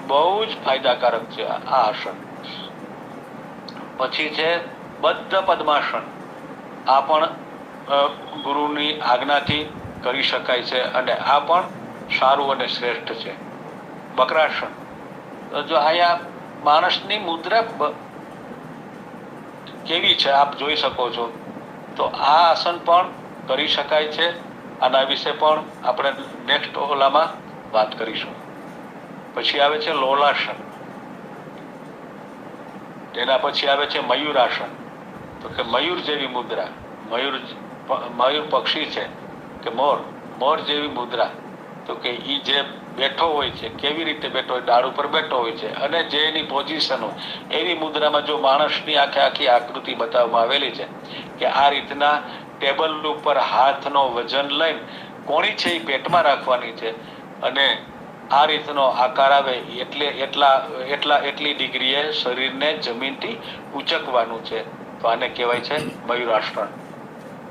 બહુ જ ફાયદાકારક છે આ આસન. પછી છે બદ્ધ પદ્માસન. આ પણ ગુરુની આજ્ઞાથી કરી શકાય છે, અને આ પણ સારું અને શ્રેષ્ઠ છે. બકરાસન. જો અહીંયા માણસની મુદ્રા કેવી છે આપ જોઈ શકો છો. તો આ આસન પણ કરી શકાય છે. આના વિશે પણ આપણે નેક્સ્ટ ઓલામાં વાત કરીશું. પછી આવે છે લોલાસન. તેના પછી આવે છે મયુરાસન. તો કે મયુર જેવી મુદ્રા, મયુર પક્ષી છે કે મોર જેવી મુદ્રા. તો કે ઈ જે બેઠો હોય છે, કેવી રીતે બેઠો હોય, ડાળ ઉપર બેઠો હોય છે, અને જે એની પોઝિશન હોય એવી મુદ્રામાં જો માણસની આખી આકૃતિ બતાવવામાં આવેલી છે કે આ રીતના ટેબલ ઉપર હાથનો વજન લઈને કોણી છે એ પેટમાં રાખવાની છે, અને આ રીતનો આકાર આવે એટલી ડિગ્રીએ શરીરને જમીનથી ઉચકવાનું છે. તો આને કહેવાય છે મયુરાસન.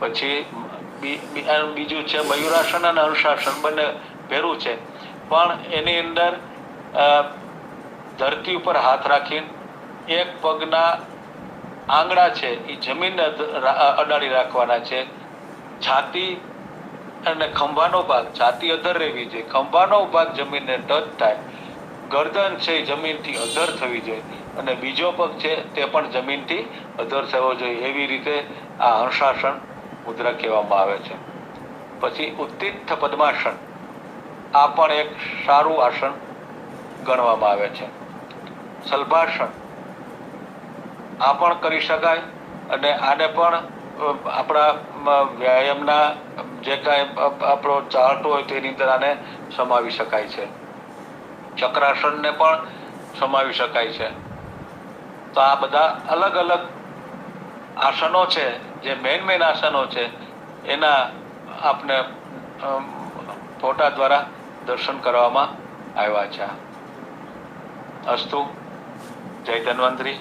પછી બીજું છે મયુરાસન અને અનુશાસન, બંને ભેરું છે, પણ એની અંદર ધરતી ઉપર હાથ રાખીને એક પગના આંગળા છે એ જમીનને અડાડી રાખવાના છે. છાતી અને ખંભાનો ભાગ, છાતી અધર રહેવી જોઈએ, ખંભાનો ભાગ જમીનને ટચ થાય, ગરદન છે એ જમીનથી અધર થવી જોઈએ, અને બીજો પગ છે તે પણ જમીનથી અધર થવો જોઈએ. એવી રીતે આ હંસાસન મુદ્રા કહેવામાં આવે છે. પછી ઉત્તિષ્ઠ પદ્માસન, આ પણ એક સારું આસન ગણવામાં આવે છે. શલ્ભાસન, આ પણ કરી શકાય, અને આને પણ આપણા વ્યાયામના જે કાંઈ આપણો ચાર્ટ હોય તેની અંદર આને સમાવી શકાય છે. ચક્રાસનને પણ સમાવી શકાય છે. તો આ બધા અલગ અલગ આસનો છે, જે મેન આસનો છે એના આપને ફોટા દ્વારા દર્શન કરવામાં આવ્યા છે. અસ્તુ. જય ધન્વંતરી.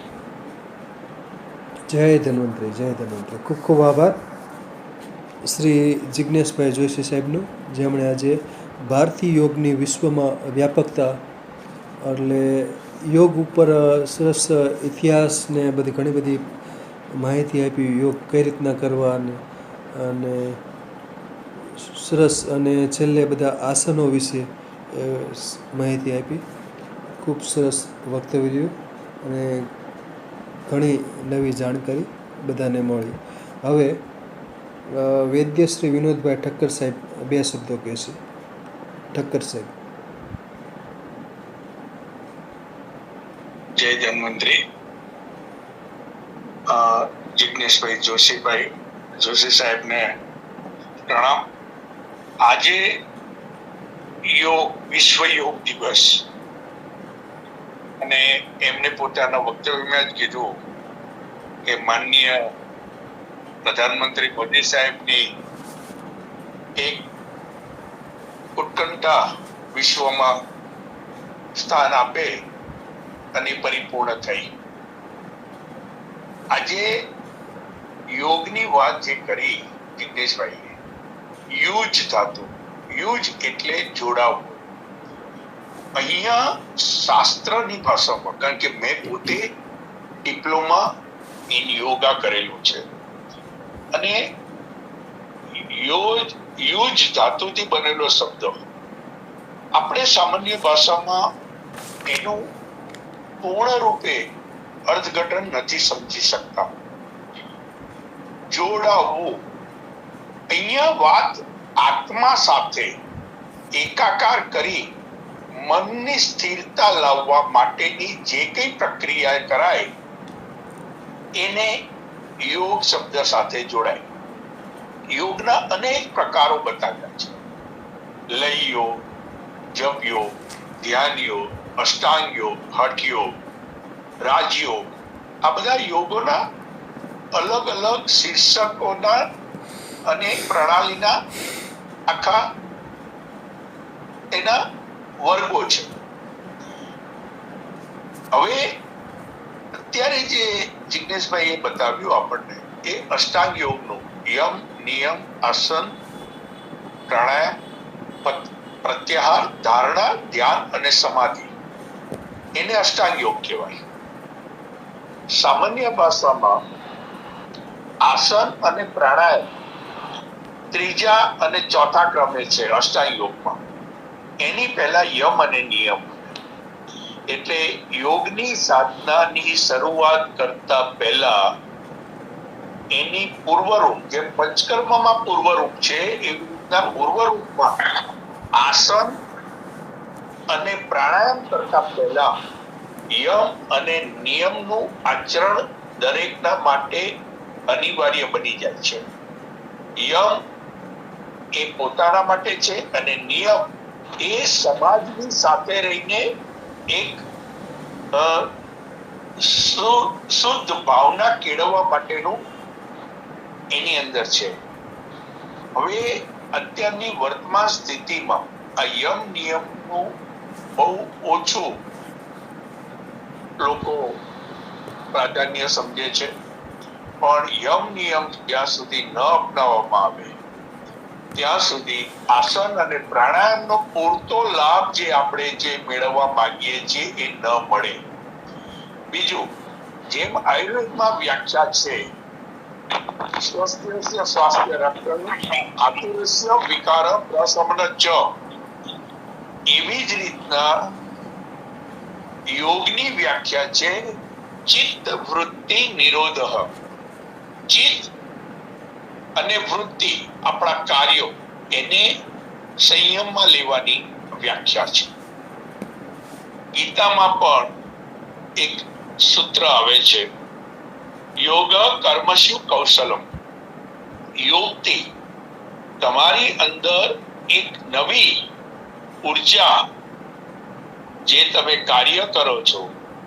જય ધન્વંતરી, જય ધન્વંતરી. ખૂબ ખૂબ આભાર શ્રી જિજ્ઞેશભાઈ જોશી સાહેબનો, જેમણે આજે ભારતીય યોગની વિશ્વમાં વ્યાપકતા એટલે યોગ ઉપર સરસ ઇતિહાસ ને બધી ઘણી બધી માહિતી આપી, યોગ કઈ રીતના કરવા અને સરસ, અને છેલ્લે બધા આસનો વિશે માહિતી આપી. ખૂબ સરસ વક્તવ્ય રહ્યું અને ઘણી નવી જાણકારી બધાને મળી. હવે વૈદ્ય શ્રી વિનોદભાઈ ઠક્કર સાહેબ બે શબ્દો કહેશે. ઠક્કર સાહેબ. જય ધન્વંતરી. જિજ્ઞેશભાઈ જોશી સાહેબને પ્રણામ. આજે વિશ્વ યોગ દિવસ, અને એમને પોતાના વક્તવ્યમાં જ કીધું કે માનનીય પ્રધાનમંત્રી મોદી સાહેબની એક ઉત્કંઠા વિશ્વમાં સ્થાન આપે અને પરિપૂર્ણ થઈ. આજે યોગની વાત જે કરી જિજ્ઞેશભાઈએ, યુજ ધાતુ, યુજ એટલે જોડાવું. અહીંયા શાસ્ત્રની ભાષામાં, કારણ કે મેં પોતે ડિપ્લોમા ઇન યોગા કરેલું છે, અને યુજ ધાતુથી બનેલો શબ્દ આપણે સામાન્ય ભાષામાં એનું પૂર્ણ રૂપે અર્થઘટન નથી સમજી શકતા. જોડાવું, અહીંયા વાત આત્મા સાથે એકાકાર કરી મનની સ્થિરતા લાવવા માટેની જે કઈ પ્રક્રિયા કરાય એને યોગ શબ્દ સાથે જોડાય. યોગના અનેક પ્રકારો બતાવ્યા છે. લય યોગ, જપ યોગ, ધ્યાન યોગ, અષ્ટાંગ યોગ, હઠ યોગ, રાજયોગ, આ બધા યોગોના અલગ અલગ શીર્ષકોના અને પ્રણાલીના આખા એના વર્ગો છે. હવે અત્યારે જે જિજ્ઞેશભાઈ એ બતાવ્યું આપણને એ અષ્ટાંગ યોગનું યમ, નિયમ, આસન, પ્રાણાયામ, પ્રત્યાહાર, ધારણા, ધ્યાન અને સમાધિ, એને અષ્ટાંગ યોગ કહેવાય. સામાન્ય ભાષામાં આસન અને પ્રાણાયામ ત્રીજા અને ચોથા ક્રમે છે અષ્ટાંગ યોગમાં. એની પહેલા યમ અને નિયમ. એટલે યોગની સાધનાની શરૂઆત કરતા પહેલા એની પૂર્વરૂપ, જેમ પંચકર્મમાં પૂર્વરૂપ છે એવી રીતના પૂર્વરૂપમાં આસન અને પ્રાણાયામ કરતા પહેલા યમ અને નિયમનું આચરણ દરેકના માટે અનિવાર્ય બની જાય છે. યમ એ પોતાના માટે છે અને નિયમ એ સમાજની સાથે રહીને એક શુદ્ધ ભાવના કેળવવા માટેનું એની અંદર છે. હવે અત્યારની વર્તમાન સ્થિતિમાં આ યમ નિયમનું બહુ ઓછું લોકો પ્રાધાન્ય સમજે છે, પણ યમ નિયમ જ્યાં સુધી ન અપનાવવામાં આવે ત્યાં સુધી આસન અને પ્રાણાયામનો પૂરતો લાભ જે આપણે જે મેળવવા માંગીએ છીએ એ ન મળે. બીજું, જેમ આયુર્વેદમાં વ્યાખ્યા છે, સ્વસ્થ્ય સ્વાસ્થ્ય રક્ષણ આતુરસ્ય વિકાર પ્રશમન ચ, એવી જ રીતના યોગની વ્યાખ્યા છે ચિત્ત વૃત્તિ નિરોધ. ચિત્ત અને વૃત્તિ આપણા કાર્યો એને સંયમમાં લેવાની વ્યાખ્યા છે. ગીતામાં પણ એક સૂત્ર આવે છે, યોગ કર્મશુ કૌશલમ. યોગથી તમારી અંદર એક નવી ઉર્જા, જે તમે કાર્ય કરો છો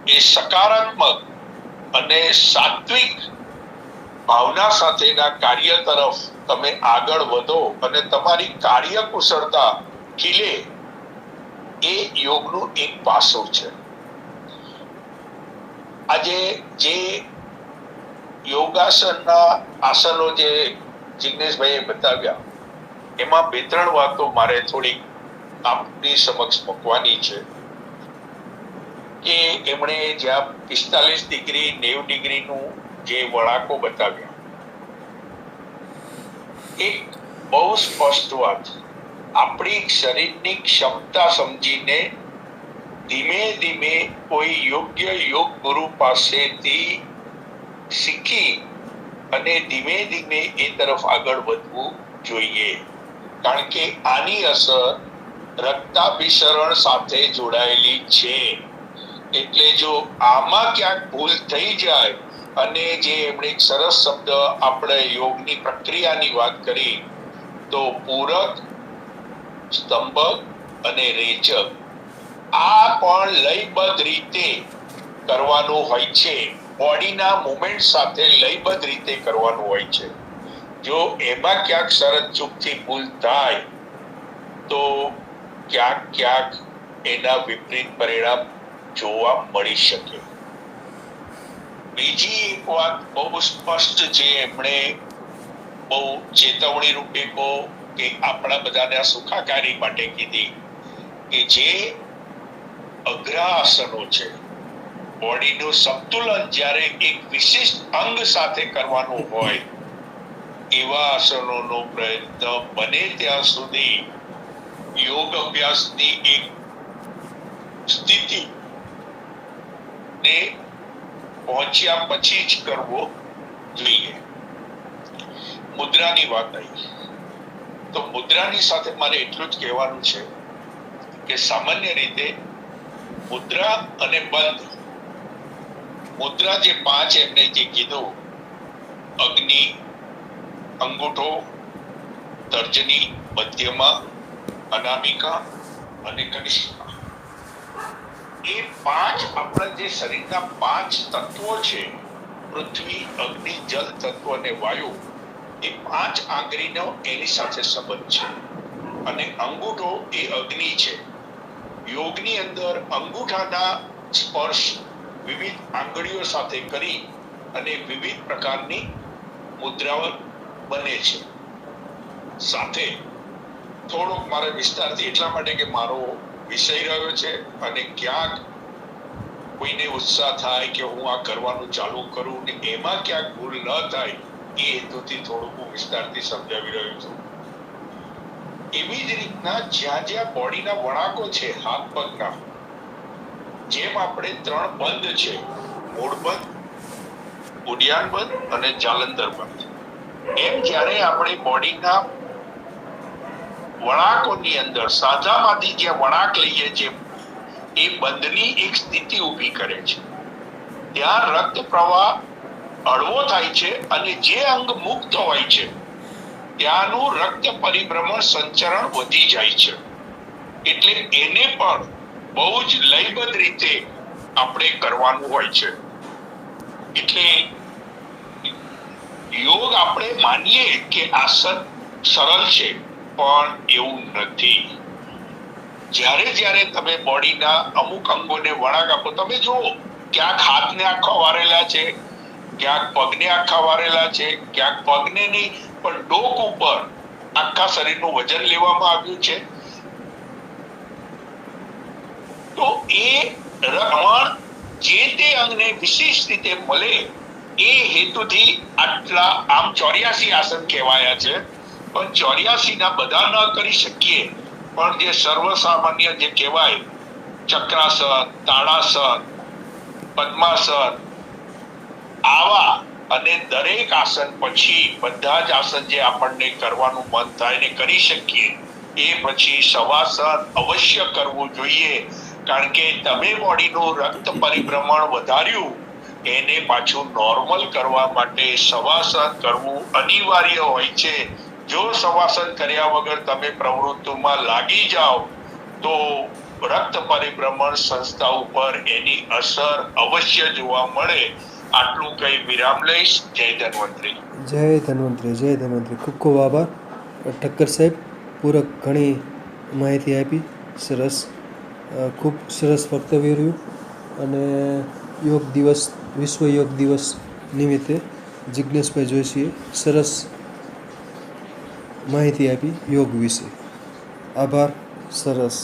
એ સકારાત્મક અને સાત્વિક ભાવના સાથેના કાર્ય તરફ તમે આગળ વધો અને તમારી કાર્ય કુશળતા ખીલે, એ યોગનું એક પાસું છે. આજે જે યોગાસનના આસનો જે જિગ્નેશભાઈએ બતાવ્યા, એમાં 2-3 વાતો મારે થોડી આપની સમક્ષ મૂકવાની છે. કે એમણે જ્યાં 45 ડિગ્રી 90 ડિગ્રીનું જે વળાંકો બતાવ્યા, એક બહુ સ્પષ્ટ વાત, આપણી શરીરની ક્ષમતા સમજીને ધીમે ધીમે કોઈ યોગ્ય યોગ ગુરુ પાસેથી શીખી અને ધીમે ધીમે એ તરફ આગળ વધવું જોઈએ. કારણ કે આની અસર રક્તાભિસરણ સાથે જોડાયેલી છે. એટલે જો આમાં ક્યાંક ભૂલ થઈ જાય, અને જે એમણે એક સરસ શબ્દ આપણે યોગની પ્રક્રિયાની વાત કરી, તો પૂરક, સ્તંભક અને રેચક, આ પણ લયબદ્ધ રીતે કરવાનું હોય છે. બોડીના મુવમેન્ટ સાથે લયબદ્ધ રીતે કરવાનું હોય છે. જો એમાં ક્યાંક શરત ચૂકથી ભૂલ થાય તો ક્યાંક એના વિપરીત પરિણામ જોવા મળી શકે. બીજી એક વાત બહુ સ્પષ્ટ છે, એમણે બહુ ચેતવણી રૂપે કે આપણા બધાના સુખાકારી માટે કીધી, કે જે અઘરા આસનો છે, બોડીનું સંતુલન જ્યારે એક વિશિષ્ટ અંગ સાથે કરવાનું હોય, એવા આસનોનો પ્રયત્ન બને ત્યાં સુધી યોગ અભ્યાસની એક સ્થિતિ ને પહોંચ્યા પછી જ કરવો જોઈએ. મુદ્રાની વાત આવી, તો મુદ્રાની સાથે મારે એટલું જ કહેવાનું છે કે સામાન્ય રીતે મુદ્રા અને બંધ, મુદ્રા જે 5 એમને જે કીધું, અગ્નિ, અંગૂઠો, તર્જની, મધ્યમા, અનામિકા અને કનિષ્ઠા, એ 5 આપણા જે શરીરના 5 તત્વો છે, પૃથ્વી, અગ્નિ, જલ તત્વ અને વાયુ, એ 5 આંગળીનો એની સાથે સંબંધ છે. અને અંગૂઠો એ અગ્નિ છે. યોગની અંદર અંગૂઠાના સ્પર્શ વિવિધ આંગળીઓ સાથે કરી અને વિવિધ પ્રકારની મુદ્રાઓ બને છે. સાથે થોડોક મારે વિસ્તારથી એટલા માટે કે મારો વિષય રહ્યો છે, અને ક્યાંક કોઈને ઉત્સાહ થાય કે હું આ કરવાનું ચાલુ કરું ને એમાં ક્યાંક ભૂલ ન થાય, એ હેતુથી થોડુંક હું વિસ્તારથી સમજાવી રહ્યો છું. એવી જ રીતના જ્યાં જ્યાં બોડીના વળાંકો છે, હાથ પગના, જેમ આપણે 3 બંધ છે, મૂળ બંધ, ઉડિયાન બંધ અને જાલંધર બંધ, એમ જ્યારે આપણે બોડીના વળાંકોની અંદર સાધામાંથી જે વળાંક લઈએ છીએ, એ બંધની એક સ્થિતિ ઊભી કરે છે. ત્યાં રક્ત પ્રવાહ હળવો થાય છે, અને જે અંગ મુક્ત હોય છે ત્યાંનું રક્ત પરિભ્રમણ સંચરણ વધી જાય છે. એટલે એને પણ બહુ જ લયબદ્ધ રીતે આપણે કરવાનું હોય છે. એટલે યોગ આપણે માનીએ કે આસન સરળ છે, પણ એવું નથી. જ્યારે તમે બોડીના અમુક અંગોને વળાંક આપો, તમે જુઓ ક્યાંક હાથને આખા વારેલા છે, ક્યાંક પગને આખા વારેલા છે, ક્યાંક પગને નહીં પણ ડોક ઉપર આખા શરીરનું વજન લેવામાં આવ્યું છે. તો એ રમણ જે તે અંગને વિશેષ રીતે મળે એ હેતુથી આટલા આમ 84 આસન કહેવાયા છે. પણ 84 ના બધા ન કરી શકીએ, પણ જે સર્વસામાન્ય જે કહેવાય ચક્રાસન, તાડાસન, પદ્માસન, આવા અને દરેક આસન પછી બધા જ આસન જે આપણને કરવાનું મન થાય ને કરી શકીએ, એ પછી શવાસન અવશ્ય કરવું જોઈએ. કારણ કે તમે બોડીનું રક્ત પરિભ્રમણ વધાર્યું, એને પાછું નોર્મલ કરવા માટે શવાસન કરવું અનિવાર્ય હોય છે. જો શવાસન કર્યા વગર તમે પ્રવૃત્તિમાં લાગી જાઓ તો રક્ત પરિભ્રમણ સંસ્થા ઉપર એની અસર અવશ્ય જોવા મળે. આટલું કઈ વિરામ લઈશ. જય ધન્વંતરી. જય ધન્વંતરી, જય ધન્વંતરી. ખૂબ ખૂબ આભાર ઠક્કર સાહેબ. પૂરક ઘણી માહિતી આપી. સરસ, ખૂબ સરસ વક્તવ્ય રહ્યું. અને યોગ દિવસ, વિશ્વ યોગ દિવસ નિમિત્તે જિજ્ઞેશભાઈ જોશીએ સરસ માહિતી આપી યોગ વિશે. આભાર. સરસ.